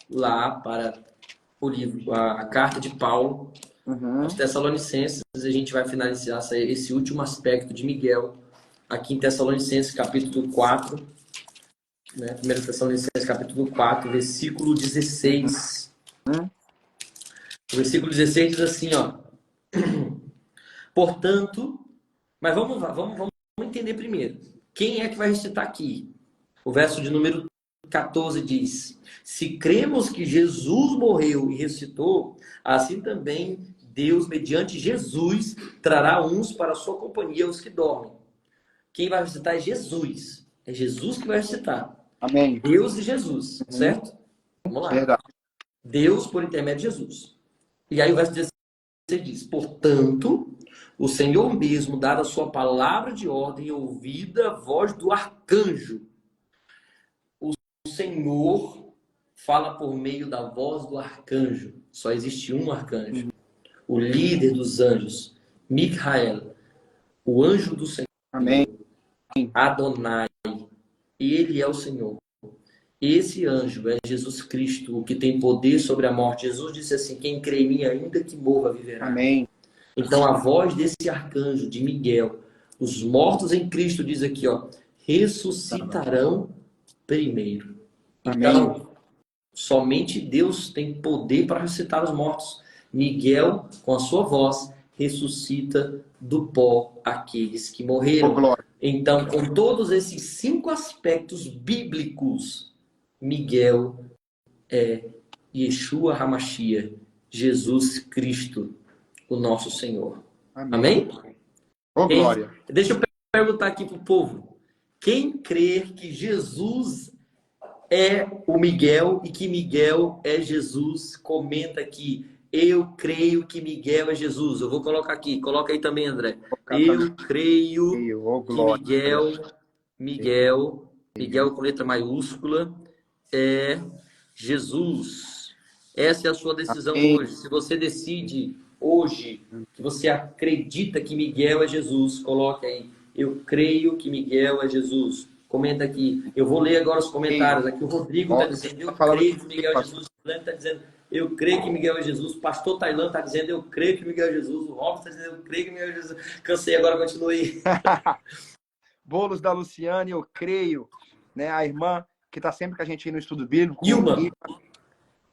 lá para o livro, a carta de Paulo aos Tessalonicenses. A gente vai finalizar esse último aspecto de Miguel aqui em Tessalonicenses, capítulo 4. Né? 1 Tessalonicenses, capítulo 4, versículo 16. O versículo 16 diz assim, ó. Portanto, mas vamos entender primeiro. Quem é que vai recitar aqui? O verso de número 14 diz: se cremos que Jesus morreu e ressuscitou, assim também Deus, mediante Jesus, trará uns para a sua companhia, os que dormem. Quem vai ressuscitar é Jesus. É Jesus que vai ressuscitar. Amém. Deus e Jesus, Uhum. certo? Vamos lá. Verdade. Deus por intermédio de Jesus. E aí o verso 16 diz: portanto, o Senhor mesmo, dada a sua palavra de ordem, ouvida a voz do arcanjo. O Senhor fala por meio da voz do arcanjo. Só existe um arcanjo. O líder dos anjos, Micael, o anjo do Senhor, Amém. Adonai. Ele é o Senhor. Esse anjo é Jesus Cristo, o que tem poder sobre a morte. Jesus disse assim: quem crê em mim, ainda que morra, viverá. Amém. Então a voz desse arcanjo, de Miguel, os mortos em Cristo, diz aqui, ó, ressuscitarão primeiro. Então, Amém. somente Deus tem poder para ressuscitar os mortos. Miguel, com a sua voz, ressuscita do pó aqueles que Oh, morreram. glória. Então, com todos esses 5 aspectos bíblicos, Miguel é Yeshua HaMashiach, Jesus Cristo, o nosso Senhor. Amém. Amém? Oh, glória. Deixa eu perguntar aqui para o povo. Quem crê que Jesus é o Miguel e que Miguel é Jesus, comenta aqui. Eu creio que Miguel é Jesus. Eu vou colocar aqui. Coloca aí também, André. Eu creio Oh, que glória. Miguel com letra maiúscula, é Jesus. Essa é a sua decisão Amém. hoje. Se você decide hoje que você acredita que Miguel é Jesus, coloque aí. Eu creio que Miguel é Jesus. Comenta aqui. Eu vou ler agora os comentários. Aqui o Rodrigo está dizendo, eu creio que Miguel é Jesus. O Fulano está dizendo, eu creio que Miguel é Jesus. O pastor Tailan está dizendo, eu creio que Miguel é Jesus. O Robson está dizendo, eu creio que Miguel é Jesus. Cansei, agora continue. Bolos da Luciane, eu creio. Né? A irmã que está sempre com a gente aí no estudo bíblico. Ilma.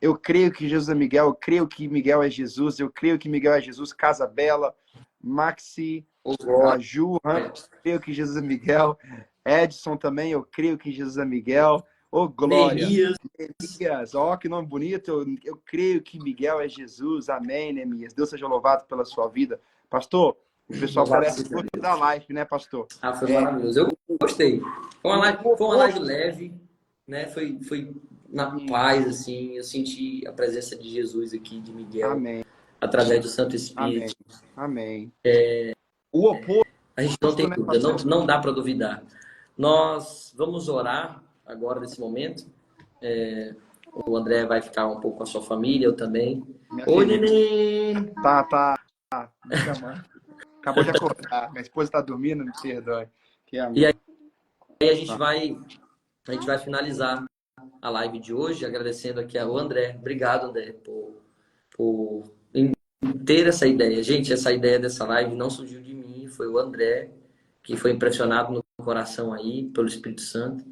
Eu creio que Jesus é Miguel. Eu creio que Miguel é Jesus. Eu creio que Miguel é Jesus. Casa Bela. Maxi. A Ju. Eu creio que Jesus é Miguel. Edson também. Eu creio que Jesus é Miguel. Ô, glória. Neemias. Ó, que nome bonito. Eu creio que Miguel é Jesus. Amém, Neemias. Deus seja louvado pela sua vida. Pastor, o pessoal parece que gostou da live, né, pastor? Foi maravilhoso. Eu gostei. Foi uma live leve, né? Foi na paz, assim. Eu senti a presença de Jesus aqui, de Miguel. Amém. Através do Santo Espírito. Amém. O oposto. A gente não tem dúvida, não dá para duvidar. Nós vamos orar agora, nesse momento. O André vai ficar um pouco com a sua família, eu também. Oi, neném! Tá. Me chamando. Acabou de acordar. Minha esposa está dormindo, me perdoe. E aí a gente vai finalizar a live de hoje, agradecendo aqui ao André. Obrigado, André, por ter essa ideia. Gente, essa ideia dessa live não surgiu de mim, foi o André, que foi impressionado no coração aí pelo Espírito Santo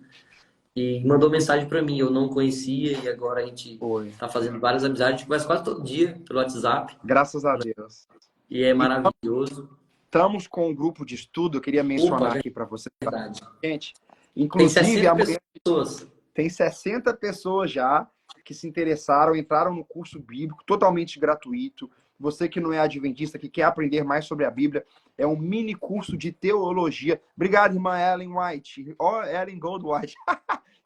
e mandou mensagem para mim. Eu não conhecia e agora a gente está fazendo várias amizades. A gente conversa quase todo dia pelo WhatsApp. Graças a Deus. E é maravilhoso. Estamos com um grupo de estudo, eu queria mencionar aqui para vocês. Verdade. Gente, inclusive, tem 60 pessoas já que se interessaram, entraram no curso bíblico, totalmente gratuito. Você que não é adventista, que quer aprender mais sobre a Bíblia, é um mini curso de teologia. Obrigado, irmã Ellen White. Ellen Gold White.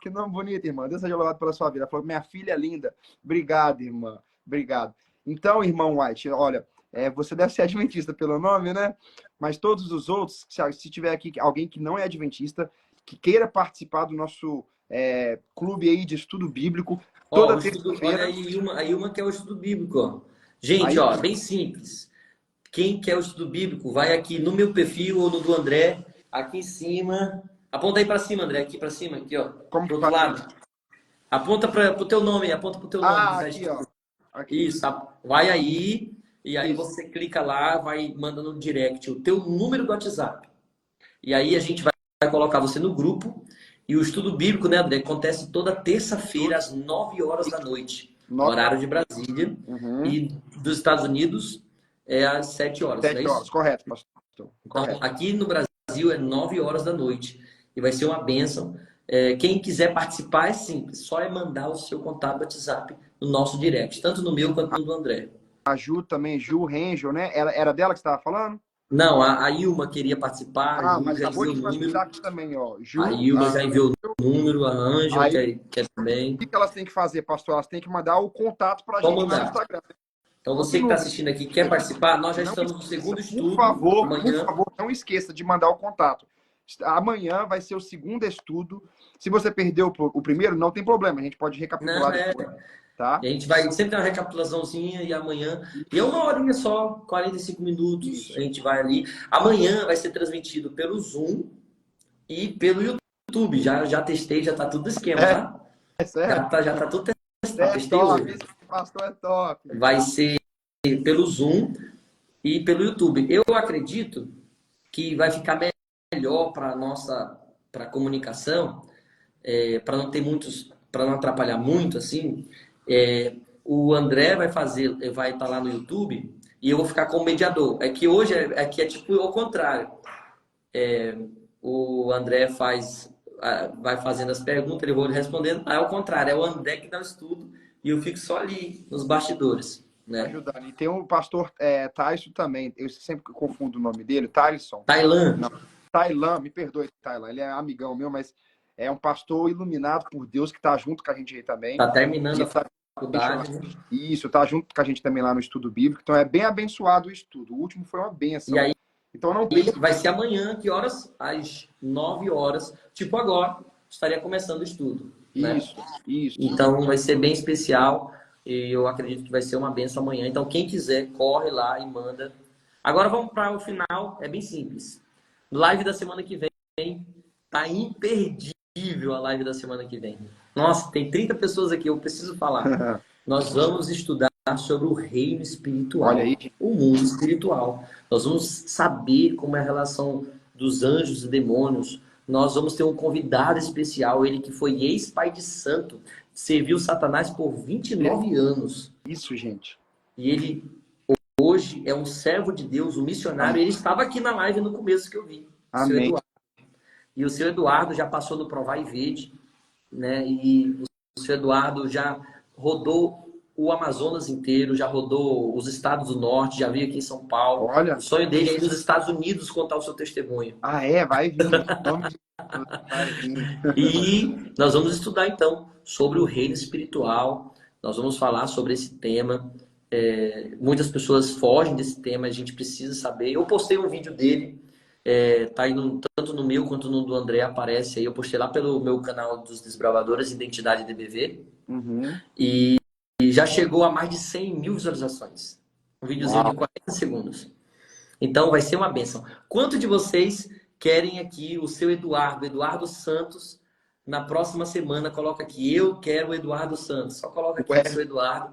Que nome bonito, irmã. Deus seja louvado pela sua vida. Ela falou, minha filha é linda. Obrigado, irmã. Obrigado. Então, irmão White, olha, você deve ser adventista pelo nome, né? Mas todos os outros, se tiver aqui alguém que não é adventista, que queira participar do nosso clube aí de estudo bíblico, toda terça-feira. Olha aí uma que é o estudo bíblico, ó. Gente, ó, bem simples. Quem quer o estudo bíblico, vai aqui no meu perfil ou no do André, aqui em cima. Aponta aí para cima, André, aqui para cima, aqui, ó. Como do outro lado. Aponta para o teu nome, aponta para o teu nome. Aqui, ó. Aqui. Isso, vai aí e aí você clica lá, vai mandando no direct o teu número do WhatsApp. E aí a gente vai colocar você no grupo. E o estudo bíblico, né, André, acontece toda terça-feira às 9 horas da noite. Horário de Brasília. E dos Estados Unidos é às 7 horas. 7 horas, correto, pastor. Então, aqui no Brasil é 9 horas da noite. E vai ser uma bênção. Quem quiser participar é simples. Só mandar o seu contato do WhatsApp no nosso direct. Tanto no meu quanto no do André. A Ju também, Ju Rangel, né? Era dela que você estava falando? Não, a Ilma queria participar, a Ah, Ju mas já acabou enviou de o número. mandar aqui também, ó. A Ju, Ilma já enviou o número, a Ângela aí, quer também. o que elas têm que fazer, pastor? Elas têm que mandar o contato para a Vamos gente lá no mandar. Instagram. Então, Outro você que está número. assistindo aqui, quer participar? Nós já Não estamos no esqueça, segundo estudo, por amanhã. favor, não esqueça de mandar o contato. Amanhã vai ser o segundo estudo. Se você perdeu o primeiro, não tem problema. A gente pode Não, recapitular depois, tá? E a gente vai sempre ter uma recapitulaçãozinha e amanhã. E é uma horinha só, 45 minutos. Isso. A gente vai ali. Amanhã vai ser transmitido pelo Zoom e pelo YouTube. Já testei, já tá tudo no esquema, tá? É sério? Já tá tudo testado. É Testei top. hoje. Esse pastor é top. Vai ser pelo Zoom e pelo YouTube. Eu acredito que vai ficar melhor para nossa comunicação, para não ter muitos, para não atrapalhar muito assim. O André vai estar lá no YouTube e eu vou ficar como mediador. É que hoje aqui é tipo o contrário. O André vai fazendo as perguntas, ele vai respondendo. Aí é o contrário, é o André que dá o estudo e eu fico só ali nos bastidores, né? Ajudando. E tem o pastor Tyson também. Eu sempre confundo o nome dele. Tyson. Tailan. Não. Tailan, me perdoe, Tailan. Ele é amigão meu, mas é um pastor iluminado por Deus que está junto com a gente aí também. Tá terminando a Tá, faculdade, né? isso, tá junto com a gente também lá no estudo bíblico. Então é bem abençoado o estudo. O último foi uma benção. E aí Então não perca. vai ser amanhã, que horas? Às 9 horas. Tipo agora, estaria começando o estudo. Né? Isso. Então vai ser bem especial e eu acredito que vai ser uma benção amanhã. Então quem quiser, corre lá e manda. Agora vamos para o final, é bem simples. Live da semana que vem, tá imperdível a live da semana que vem. Nossa, tem 30 pessoas aqui, eu preciso falar. Nós vamos estudar sobre o reino espiritual, Olha aí, o mundo espiritual. Nós vamos saber como é a relação dos anjos e demônios. Nós vamos ter um convidado especial, ele que foi ex-pai de santo, serviu Satanás por 29 anos. Isso, gente. E ele hoje é um servo de Deus, um missionário. Ele estava aqui na live no começo que eu vi. Amém. E o seu Eduardo já passou no Provar e Verde, né? E o seu Eduardo já rodou o Amazonas inteiro, já rodou os estados do norte, já veio aqui em São Paulo. Olha. O sonho dele é ir nos Estados Unidos contar o seu testemunho. Ah, vai vir. Vai vir. E nós vamos estudar então sobre o reino espiritual. Nós vamos falar sobre esse tema. Muitas pessoas fogem desse tema, a gente precisa saber. Eu postei um vídeo dele. Tá aí tanto no meu quanto no do André, aparece aí. Eu postei lá pelo meu canal dos Desbravadores Identidade DBV. Uhum. E já chegou a mais de 100 mil visualizações. Um videozinho de 40 segundos. Então vai ser uma bênção. Quanto de vocês querem aqui o seu Eduardo Santos, na próxima semana? Coloca aqui, eu quero o Eduardo Santos. Só coloca aqui o seu Eduardo.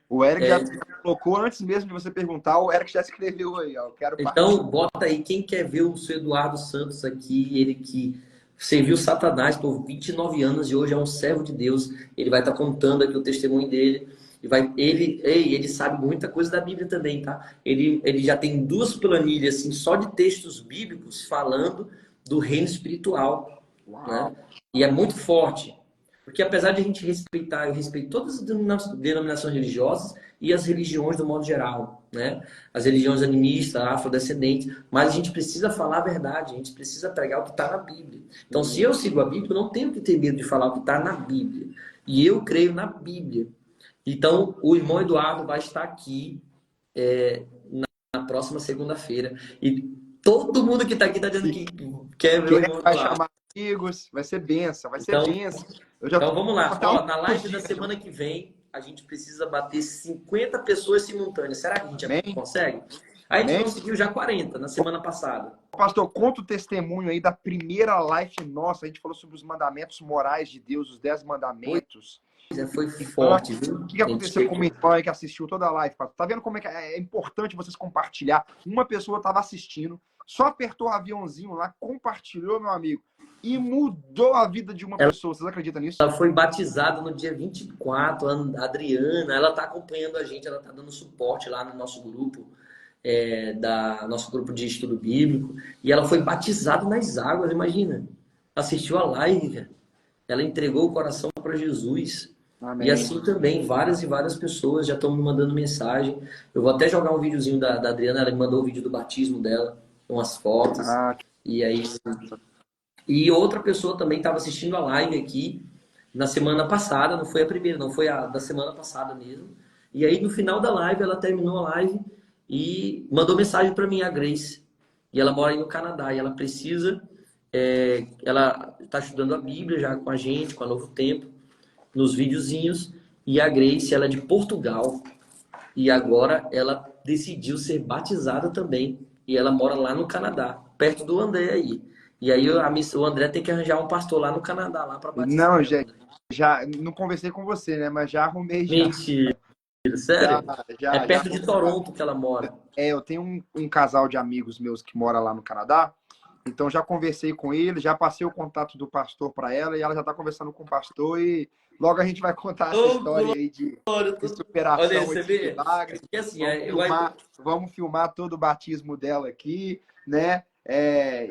O Eric já colocou antes mesmo de você perguntar, o Eric já escreveu aí, ó. Quero então, bota aí, quem quer ver o seu Eduardo Santos aqui, ele que serviu Satanás por 29 anos e hoje é um servo de Deus. Ele vai estar contando aqui o testemunho dele. Ele sabe muita coisa da Bíblia também, tá? Ele já tem 2 planilhas assim, só de textos bíblicos falando do reino espiritual. Né? E é muito forte. Porque apesar de a gente respeitar, eu respeito todas as denominações religiosas e as religiões do modo geral, né? As religiões animistas, afrodescendentes, mas a gente precisa falar a verdade, a gente precisa pregar o que está na Bíblia. Então, se eu sigo a Bíblia, eu não tenho que ter medo de falar o que está na Bíblia. E eu creio na Bíblia. Então, o irmão Eduardo vai estar aqui na próxima segunda-feira. E todo mundo que está aqui está dizendo que quer ver o irmão Eduardo. Vai chamar amigos, vai ser benção, vai ser benção. Então vamos lá. Na live da semana que vem, a gente precisa bater 50 pessoas simultâneas. Será que a gente consegue? A gente conseguiu já 40 na semana passada. Pastor, conta o testemunho aí da primeira live nossa. A gente falou sobre os mandamentos morais de Deus, os 10 mandamentos. Foi forte, viu? O que aconteceu com o irmão aí que assistiu toda a live? Tá vendo como é importante vocês compartilhar? Uma pessoa estava assistindo, só apertou o aviãozinho lá, compartilhou, meu amigo, e mudou a vida de uma pessoa. Vocês acreditam nisso? Ela foi batizada no dia 24, a Adriana, ela está acompanhando a gente, ela está dando suporte lá no nosso grupo, nosso grupo de estudo bíblico, e ela foi batizada nas águas, imagina. Assistiu a live, ela entregou o coração para Jesus. E Amém. assim também, várias e várias pessoas já estão me mandando mensagem. Eu vou até jogar um videozinho da Adriana, ela me mandou o vídeo do batismo dela, com as fotos. Ah, E aí, e outra pessoa também estava assistindo a live aqui na semana passada, não foi a primeira, não foi a da semana passada mesmo. E aí no final da live, ela terminou a live e mandou mensagem para mim, a Grace. E ela mora aí no Canadá e ela precisa, ela está estudando a Bíblia já com a gente, com a Novo Tempo, nos videozinhos. E a Grace, ela é de Portugal e agora ela decidiu ser batizada também. E ela mora lá no Canadá, perto do André aí. E aí o André tem que arranjar um pastor lá no Canadá, lá para batizar não, ela, já, né? já não conversei com você, né? Mas já arrumei já. Mentira, Já, sério? É já perto de arrumei lá. Toronto que ela mora. Eu tenho um casal de amigos meus que mora lá no Canadá. Então já conversei com ele, já passei o contato do pastor para ela e ela já está conversando com o pastor e logo a gente vai contar essa Ô, história aí glória! de Olha, superação e você de vê? milagre. Porque assim, Vamos filmar, vamos filmar todo o batismo dela aqui, né?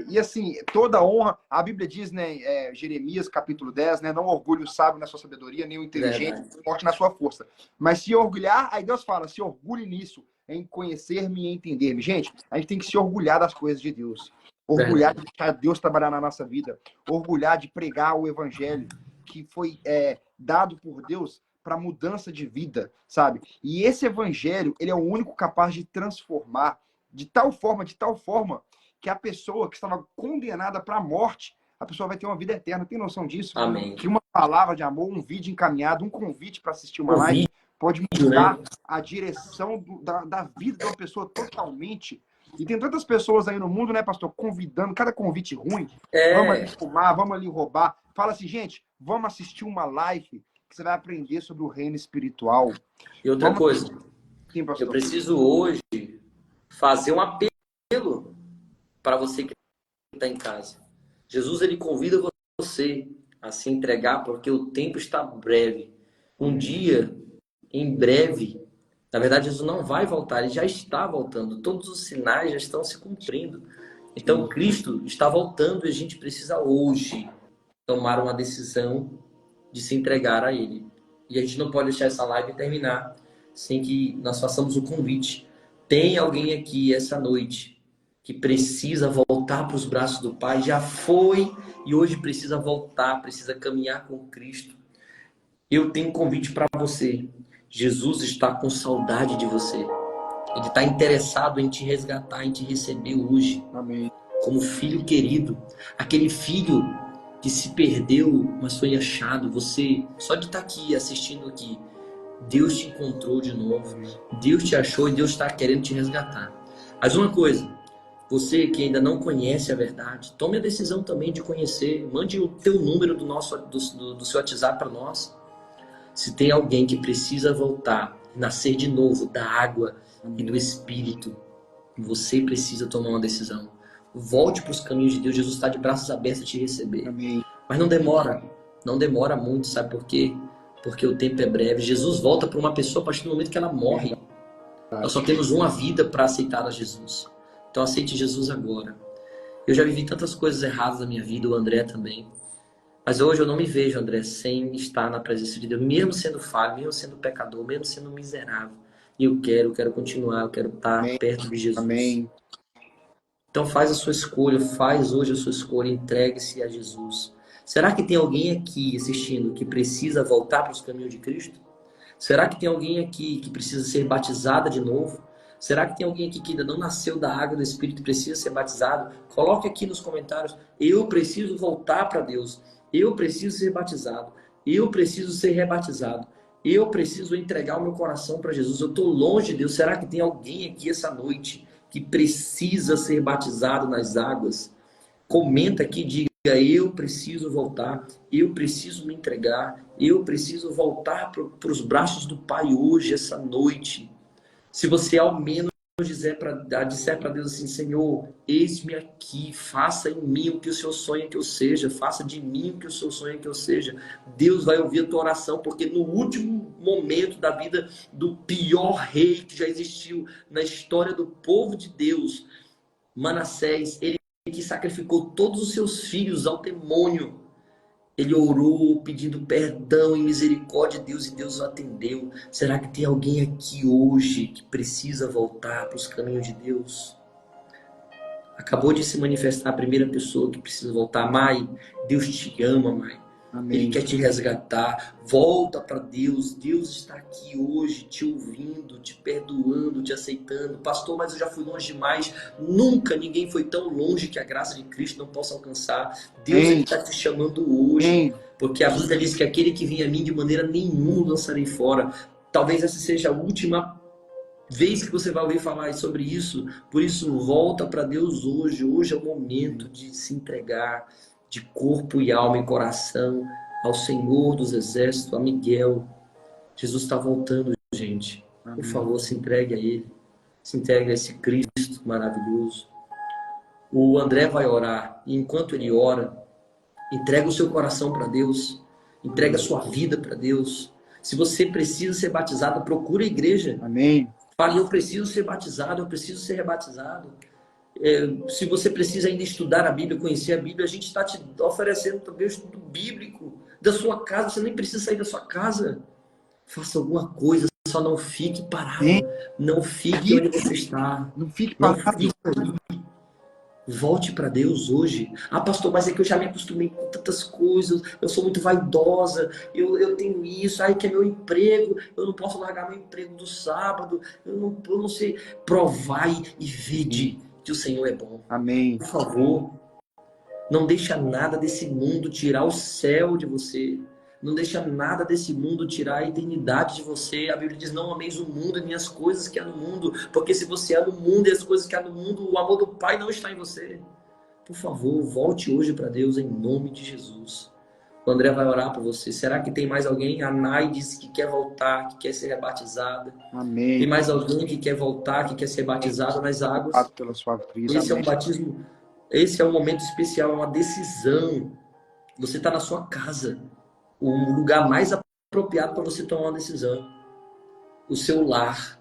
E assim, toda honra, a Bíblia diz, né, Jeremias capítulo 10, né, não orgulhe o sábio na sua sabedoria, nem o inteligente, verdade, forte na sua força. Mas se orgulhar, aí Deus fala, se orgulhe nisso, em conhecer-me e entender-me. Gente, a gente tem que se orgulhar das coisas de Deus. Orgulhar verdade. de deixar Deus trabalhar na nossa vida. Orgulhar de pregar o evangelho que foi dado por Deus para mudança de vida, sabe? E esse evangelho, ele é o único capaz de transformar de tal forma, que a pessoa que estava condenada para a morte, a pessoa vai ter uma vida eterna. Tem noção disso? Amém. Que uma palavra de amor, um vídeo encaminhado, um convite para assistir uma O live, vídeo, pode né? mudar a direção da vida de uma pessoa totalmente. E tem tantas pessoas aí no mundo, né, pastor, convidando, cada convite ruim, vamos ali É. fumar, vamos ali roubar. Fala assim, gente, vamos assistir uma live que você vai aprender sobre o reino espiritual. E outra Vamos coisa, sim, eu pastor. preciso hoje fazer um apelo para você que está em casa. Jesus, ele convida você a se entregar porque o tempo está breve. Um dia, em breve, na verdade, Jesus não vai voltar, ele já está voltando. Todos os sinais já estão se cumprindo. Então, Sim. Cristo está voltando e a gente precisa hoje tomar uma decisão de se entregar a Ele. E a gente não pode deixar essa live terminar sem que nós façamos o convite. Tem alguém aqui essa noite que precisa voltar para os braços do Pai, já foi e hoje precisa voltar, precisa caminhar com Cristo. Eu tenho um convite para você. Jesus está com saudade de você. Ele está interessado em te resgatar, em te receber hoje Amém. como filho querido. Aquele filho que se perdeu, mas foi achado. Você, só de estar aqui, assistindo aqui, Deus te encontrou de novo. Deus te achou e Deus está querendo te resgatar. Mas uma coisa, você que ainda não conhece a verdade, tome a decisão também de conhecer. Mande o teu número do seu WhatsApp para nós. Se tem alguém que precisa voltar, nascer de novo da água e do Espírito, você precisa tomar uma decisão. Volte para os caminhos de Deus. Jesus está de braços abertos a te receber. Amém. Mas não demora. Não demora muito, sabe por quê? Porque o tempo é breve. Jesus volta para uma pessoa a partir do momento que ela morre. Nós só temos uma vida para aceitar a Jesus. Então aceite Jesus agora. Eu já vivi tantas coisas erradas na minha vida, o André também. Mas hoje eu não me vejo, André, sem estar na presença de Deus. Mesmo sendo falho, mesmo sendo pecador, mesmo sendo miserável. E eu quero continuar, eu quero estar Amém. perto de Jesus. Amém. Então faz a sua escolha, faz hoje a sua escolha, entregue-se a Jesus. Será que tem alguém aqui assistindo que precisa voltar para os caminhos de Cristo? Será que tem alguém aqui que precisa ser batizada de novo? Será que tem alguém aqui que ainda não nasceu da água do Espírito e precisa ser batizado? Coloque aqui nos comentários, eu preciso voltar para Deus, eu preciso ser batizado, eu preciso ser rebatizado, eu preciso entregar o meu coração para Jesus, eu estou longe de Deus. Será que tem alguém aqui essa noite que precisa ser batizado nas águas? Comenta aqui, diga, eu preciso voltar, eu preciso me entregar, eu preciso voltar para os braços do Pai hoje, essa noite. Se você ao menos disser para Deus assim, Senhor, eis-me aqui, faça em mim o que o Senhor sonha que eu seja, faça de mim o que o Senhor sonha que eu seja. Deus vai ouvir a tua oração, porque no último momento da vida do pior rei que já existiu na história do povo de Deus, Manassés, ele que sacrificou todos os seus filhos ao demônio, Ele orou pedindo perdão e misericórdia de Deus e Deus o atendeu. Será que tem alguém aqui hoje que precisa voltar para os caminhos de Deus? Acabou de se manifestar a primeira pessoa que precisa voltar. Mai, Deus te ama, Mai. Ele Amém. quer te resgatar. Volta para Deus. Deus está aqui hoje te ouvindo, te perdoando, te aceitando. Pastor, mas eu já fui longe demais. Nunca ninguém foi tão longe que a graça de Cristo não possa alcançar. Deus está te chamando hoje. Amém. Porque a Bíblia diz que aquele que vem a mim de maneira nenhuma lançarei fora. Talvez essa seja a última vez que você vai ouvir falar sobre isso. Por isso, volta para Deus hoje. Hoje é o momento de se entregar de corpo e alma e coração ao Senhor dos Exércitos, a Miguel. Jesus está voltando, gente. Por favor, se entregue a Ele. Se entregue a esse Cristo maravilhoso. O André vai orar. E enquanto ele ora, entrega o seu coração para Deus. Entrega a sua vida para Deus. Se você precisa ser batizado, procura a igreja. Amém. Fale, eu preciso ser batizado, eu preciso ser rebatizado. Se você precisa ainda estudar a Bíblia, conhecer a Bíblia, a gente está te oferecendo também o estudo bíblico da sua casa. Você nem precisa sair da sua casa. Faça alguma coisa, só não fique parado. Amém. Não fique onde você está. Não fique Não parado. fique ali. Volte para Deus hoje. Ah, pastor, mas é que eu já me acostumei com tantas coisas. Eu sou muito vaidosa. Eu tenho isso. Ai, que é meu emprego. Eu não posso largar meu emprego do sábado. Eu não sei. Provai e vede que o Senhor é bom. Amém. Por favor, não deixa nada desse mundo tirar o céu de você. Não deixa nada desse mundo tirar a eternidade de você. A Bíblia diz, não ameis o mundo e nem as coisas que há no mundo. Porque se você ama o mundo e as coisas que há no mundo, o amor do Pai não está em você. Por favor, volte hoje para Deus em nome de Jesus. O André vai orar por você. Será que tem mais alguém? A Nai disse que quer voltar, que quer ser rebatizada. Amém. Tem mais alguém que quer voltar, que quer ser batizado nas águas? Pela sua vida. Esse é um batismo, esse é um momento especial, é uma decisão. Você está na sua casa. O lugar mais apropriado para você tomar uma decisão. O seu lar.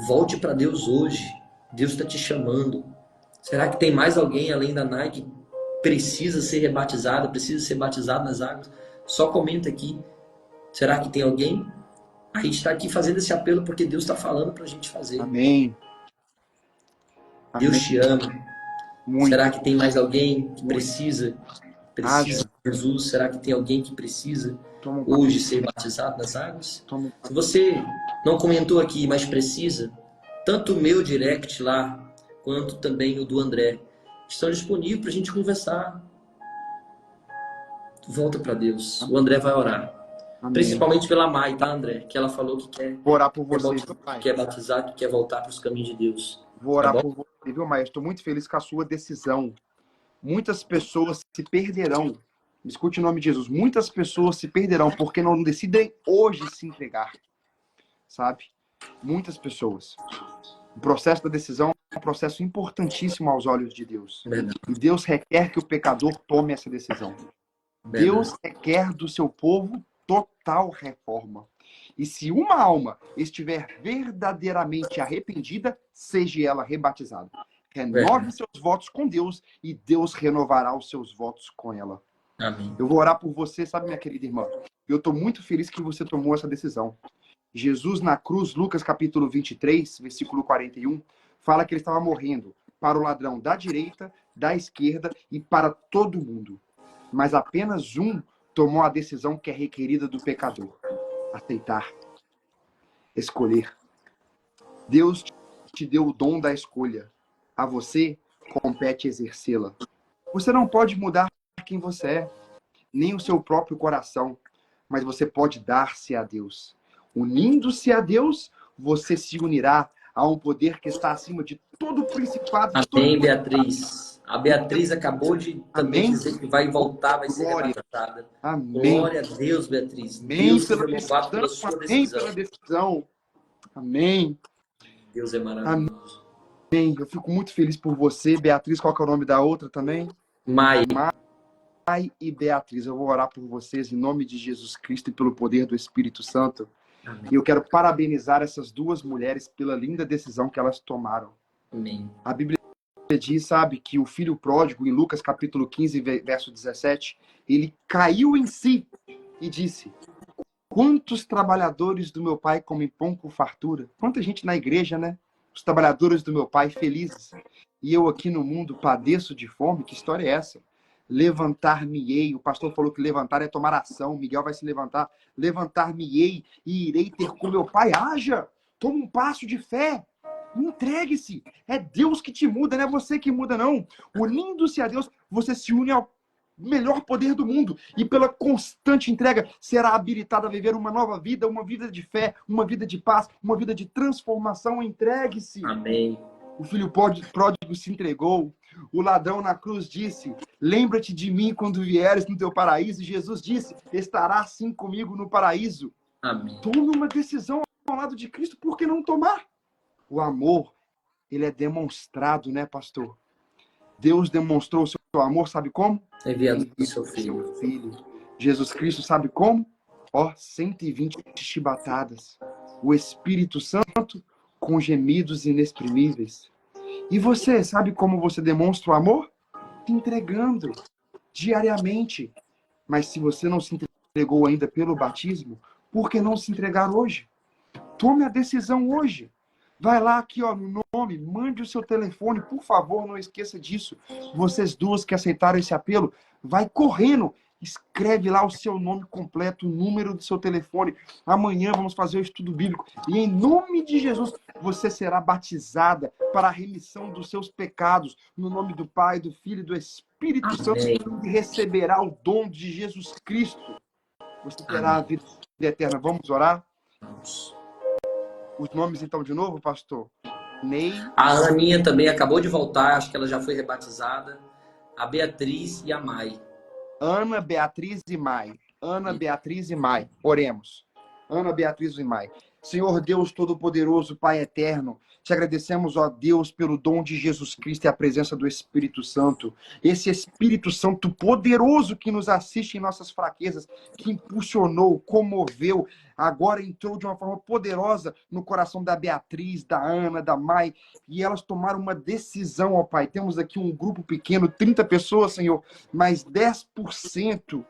Volte para Deus hoje. Deus está te chamando. Será que tem mais alguém além da Nike que precisa ser rebatizado, precisa ser batizado nas águas? Só comenta aqui. Será que tem alguém? A gente está aqui fazendo esse apelo porque Deus está falando para a gente fazer. Amém. Deus te ama. Muito. Será que tem mais alguém que precisa de Jesus? Será que tem alguém que precisa hoje ser batizado nas águas? Se você não comentou aqui, mas precisa, tanto o meu direct lá, quanto também o do André, estão disponíveis para a gente conversar. Volta para Deus. O André vai orar. Amém. Principalmente pela Mai, tá, André? Que ela falou que quer orar por você, quer batizar, que quer voltar para os caminhos de Deus. Vou orar por você, viu, Maia? Estou muito feliz com a sua decisão. Muitas pessoas se perderão. Me escute em nome de Jesus. Muitas pessoas se perderão porque não decidem hoje se entregar. Sabe? Muitas pessoas. O processo da decisão é um processo importantíssimo aos olhos de Deus. Verdade. E Deus requer que o pecador tome essa decisão. Verdade. Deus requer do seu povo total reforma. E se uma alma estiver verdadeiramente arrependida, seja ela rebatizada. Renove seus votos com Deus e Deus renovará os seus votos com ela. Amém. Eu vou orar por você, sabe, minha querida irmã? Eu estou muito feliz que você tomou essa decisão. Jesus na cruz, Lucas capítulo 23, versículo 41, fala que ele estava morrendo para o ladrão da direita, da esquerda e para todo mundo. Mas apenas um tomou a decisão que é requerida do pecador. Aceitar. Escolher. Deus te deu o dom da escolha. A você compete exercê-la. Você não pode mudar quem você é, nem o seu próprio coração, mas você pode dar-se a Deus. Unindo-se a Deus, você se unirá a um poder que está acima de todo principado. Amém, Beatriz. A Beatriz acabou de também dizer que vai voltar, vai ser rebaixada. Amém. Glória a Deus, Beatriz. Amém. Deus seja louvado pela sua decisão. Pela decisão. Amém. Deus é maravilhoso. Amém. Eu fico muito feliz por você. Beatriz, qual que é o nome da outra também? Mai e Beatriz. Eu vou orar por vocês em nome de Jesus Cristo e pelo poder do Espírito Santo. Amém. E eu quero parabenizar essas duas mulheres pela linda decisão que elas tomaram. Amém. A Bíblia diz, sabe, que o filho pródigo, em Lucas capítulo 15, verso 17, ele caiu em si e disse: quantos trabalhadores do meu pai comem pão com fartura? Quanta gente na igreja, né? Os trabalhadores do meu pai felizes. E eu aqui no mundo padeço de fome? Que história é essa? Levantar-me-ei. O pastor falou que levantar é tomar ação. Miguel vai se levantar. Levantar-me-ei e irei ter com meu pai. Haja! Toma um passo de fé. Entregue-se. É Deus que te muda, não é você que muda, não. Unindo-se a Deus, você se une ao melhor poder do mundo. E pela constante entrega, será habilitado a viver uma nova vida, uma vida de fé, uma vida de paz, uma vida de transformação. Entregue-se. Amém. O filho pródigo se entregou. O ladrão na cruz disse: lembra-te de mim quando vieres no teu paraíso. E Jesus disse: estará assim comigo no paraíso. Amém. Tome uma decisão ao lado de Cristo. Por que não tomar? O amor, ele é demonstrado, né, pastor? Deus demonstrou o seu amor, sabe como? Enviando o seu filho. Jesus Cristo, sabe como? 120 chibatadas. O Espírito Santo com gemidos inexprimíveis. E você, sabe como você demonstra o amor? Se entregando diariamente. Mas se você não se entregou ainda pelo batismo, por que não se entregar hoje? Tome a decisão hoje. Vai lá aqui, no nome, mande o seu telefone, por favor, não esqueça disso. Vocês duas que aceitaram esse apelo, vai correndo, escreve lá o seu nome completo, o número do seu telefone. Amanhã vamos fazer o estudo bíblico. E em nome de Jesus, você será batizada para a remissão dos seus pecados, no nome do Pai, do Filho e do Espírito Santo, e receberá o dom de Jesus Cristo. Você terá a vida eterna. Vamos orar? Vamos. Os nomes, então, de novo, pastor? Ney. A Aninha também acabou de voltar, acho que ela já foi rebatizada. A Beatriz e a Mai. Ana, Beatriz e Mai. Ana, Beatriz e Mai. Oremos. Ana, Beatriz e Mai. Senhor Deus Todo-Poderoso, Pai Eterno, te agradecemos, ó Deus, pelo dom de Jesus Cristo e a presença do Espírito Santo. Esse Espírito Santo poderoso que nos assiste em nossas fraquezas, que impulsionou, comoveu, agora entrou de uma forma poderosa no coração da Beatriz, da Ana, da Mai, e elas tomaram uma decisão, ó Pai. Temos aqui um grupo pequeno, 30 pessoas, Senhor, mas 10%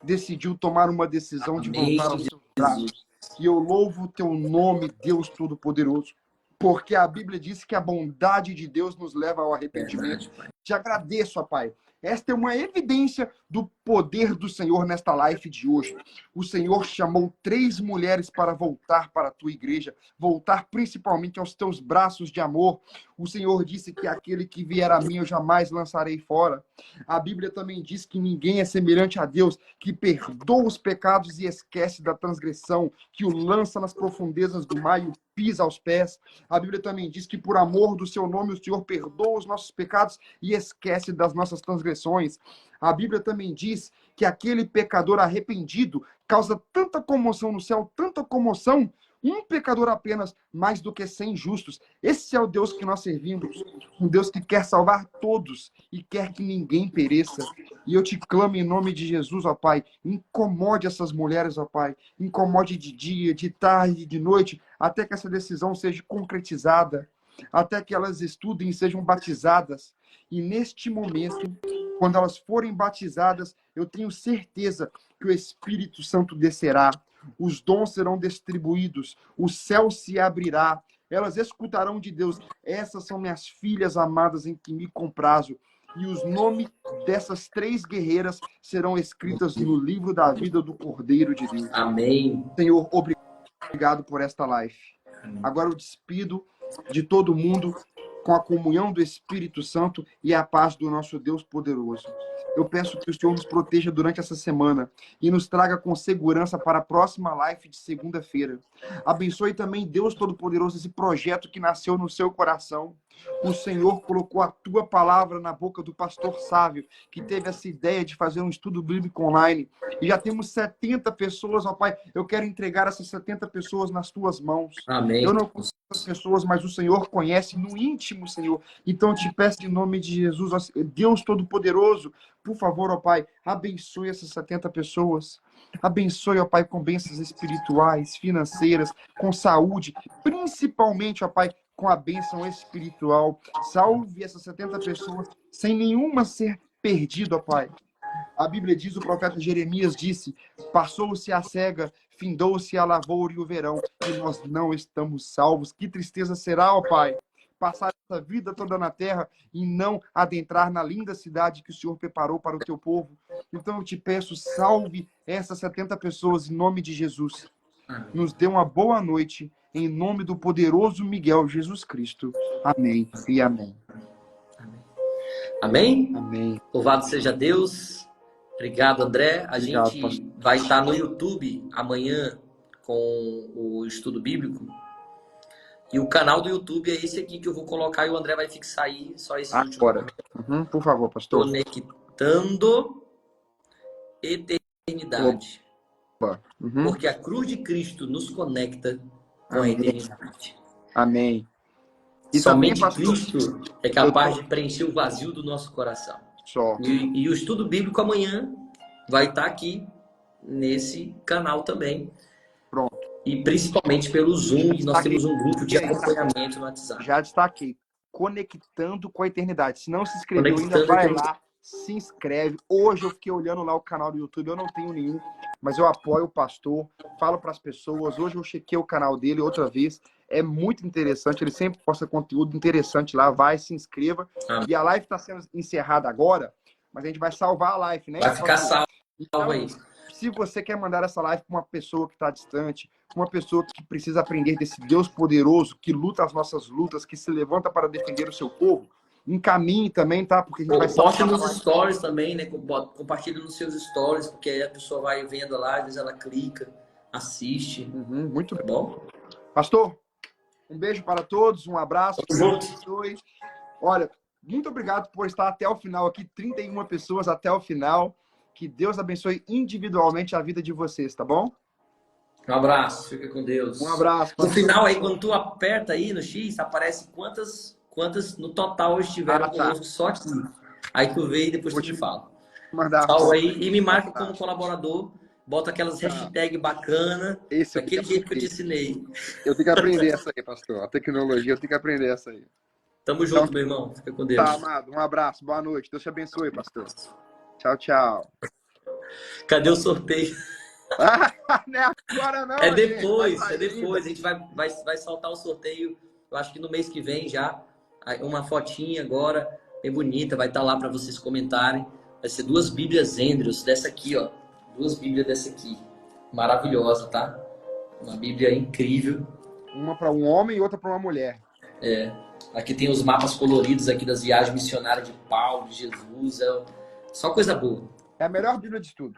decidiu tomar uma decisão de voltar aos seus braços. E eu louvo o teu nome, Deus Todo-Poderoso, porque a Bíblia diz que a bondade de Deus nos leva ao arrependimento. Te agradeço, ó Pai. Esta é uma evidência do poder do Senhor nesta live de hoje. O Senhor chamou 3 mulheres para voltar para a tua igreja, voltar principalmente aos teus braços de amor. O Senhor disse que aquele que vier a mim eu jamais lançarei fora. A Bíblia também diz que ninguém é semelhante a Deus, que perdoa os pecados e esquece da transgressão, que o lança nas profundezas do mar e o pisa aos pés. A Bíblia também diz que por amor do seu nome o Senhor perdoa os nossos pecados e esquece das nossas transgressões. A Bíblia também diz que aquele pecador arrependido causa tanta comoção no céu, tanta comoção, um pecador apenas, mais do que 100 justos. Esse é o Deus que nós servimos, um Deus que quer salvar todos e quer que ninguém pereça. E eu te clamo em nome de Jesus, ó Pai, incomode essas mulheres, ó Pai, incomode de dia, de tarde, de noite, até que essa decisão seja concretizada, até que elas estudem e sejam batizadas. E neste momento, quando elas forem batizadas, eu tenho certeza que o Espírito Santo descerá, os dons serão distribuídos, o céu se abrirá, elas escutarão de Deus: essas são minhas filhas amadas em que me comprazo. E os nomes dessas 3 guerreiras serão escritas no livro da vida do Cordeiro de Deus. Amém. Senhor, obrigado por esta live. Agora eu despido de todo mundo com a comunhão do Espírito Santo e a paz do nosso Deus poderoso. Eu peço que o Senhor nos proteja durante essa semana e nos traga com segurança para a próxima live de segunda-feira. Abençoe também, Deus Todo-Poderoso, esse projeto que nasceu no seu coração. O Senhor colocou a tua palavra na boca do pastor Sávio, que teve essa ideia de fazer um estudo bíblico online. E já temos 70 pessoas, ó Pai. Eu quero entregar essas 70 pessoas nas tuas mãos. Amém. Eu não conheço as pessoas, mas o Senhor conhece no íntimo, Senhor. Então eu te peço em nome de Jesus, ó Deus Todo-Poderoso, por favor, ó Pai, abençoe essas 70 pessoas. Abençoe, ó Pai, com bênçãos espirituais, financeiras, com saúde. Principalmente, ó Pai, com a bênção espiritual. Salve essas 70 pessoas sem nenhuma ser perdido, ó Pai. A Bíblia diz, o profeta Jeremias disse, passou-se a cega, findou-se a lavoura e o verão, e nós não estamos salvos. Que tristeza será, ó Pai, passar essa vida toda na terra e não adentrar na linda cidade que o Senhor preparou para o teu povo. Então eu te peço, salve essas 70 pessoas em nome de Jesus. Nos dê uma boa noite, em nome do poderoso Miguel Jesus Cristo. Amém e amém. Amém? Amém. Louvado seja Deus. Obrigado, André. A Obrigado, gente pastor. vai estar no YouTube amanhã com o estudo bíblico. E o canal do YouTube é esse aqui que eu vou colocar e o André vai fixar aí só esse último Agora. Por favor, pastor. Conectando eternidade. Uhum. Porque a cruz de Cristo nos conecta com a Amém. eternidade. Amém. E somente também, pastor, Cristo é capaz de preencher o vazio do nosso coração. Só. E o estudo bíblico amanhã vai estar aqui nesse canal também. Pronto. E principalmente pelo Zoom, e nós Destaquei. temos um grupo de acompanhamento no WhatsApp. Já destaquei. Conectando com a eternidade. Se não se inscreveu ainda, Conectando vai com- lá, se inscreve. Hoje eu fiquei olhando lá o canal do YouTube, eu não tenho nenhum, mas eu apoio o pastor, falo para as pessoas. Hoje eu chequei o canal dele outra vez. É muito interessante, ele sempre posta conteúdo interessante lá. Vai, se inscreva. Amém. E a live está sendo encerrada agora, mas a gente vai salvar a live, né? Vai ficar salvo Então, aí. se você quer mandar essa live para uma pessoa que está distante, uma pessoa que precisa aprender desse Deus poderoso, que luta as nossas lutas, que se levanta para defender o seu povo, encaminhe também, tá? Porque a gente vai Poste salvar a nos live. stories também, né? Compartilhe nos seus stories, porque aí a pessoa vai vendo lá, às vezes ela clica, assiste. Muito Tá bom. bom? Pastor, um beijo para todos, um abraço. Tamo junto. Deus abençoe. Olha, muito obrigado por estar até o final aqui, 31 pessoas até o final. Que Deus abençoe individualmente a vida de vocês, tá bom? Um abraço, fica com Deus. Um abraço. No final aí, quando tu aperta aí no X, aparece quantas no total estiveram conosco só aqui. Aí tu vê e depois tu me fala. Mandar. Salve aí e me marca como colaborador. Bota aquelas hashtag bacana, Esse eu daquele tenho que jeito que eu te aprender. ensinei. Eu tenho que aprender essa aí, pastor. A tecnologia, eu tenho que aprender essa aí. Tamo junto, meu irmão. Fica com Deus. Tá, amado. Um abraço. Boa noite. Deus te abençoe, pastor. Tchau, tchau. Cadê o sorteio? Não é agora não, É gente. depois, Vai é sair depois. A gente vai soltar o sorteio, eu acho que no mês que vem já. Uma fotinha agora, bem bonita, vai estar lá para vocês comentarem. Vai ser 2 Bíblias Andrews dessa aqui, ó. 2 Bíblias dessa aqui. Maravilhosa, tá? Uma Bíblia incrível. Uma para um homem e outra para uma mulher. Aqui tem os mapas coloridos aqui das viagens missionárias de Paulo, de Jesus. Só coisa boa. É a melhor Bíblia de tudo.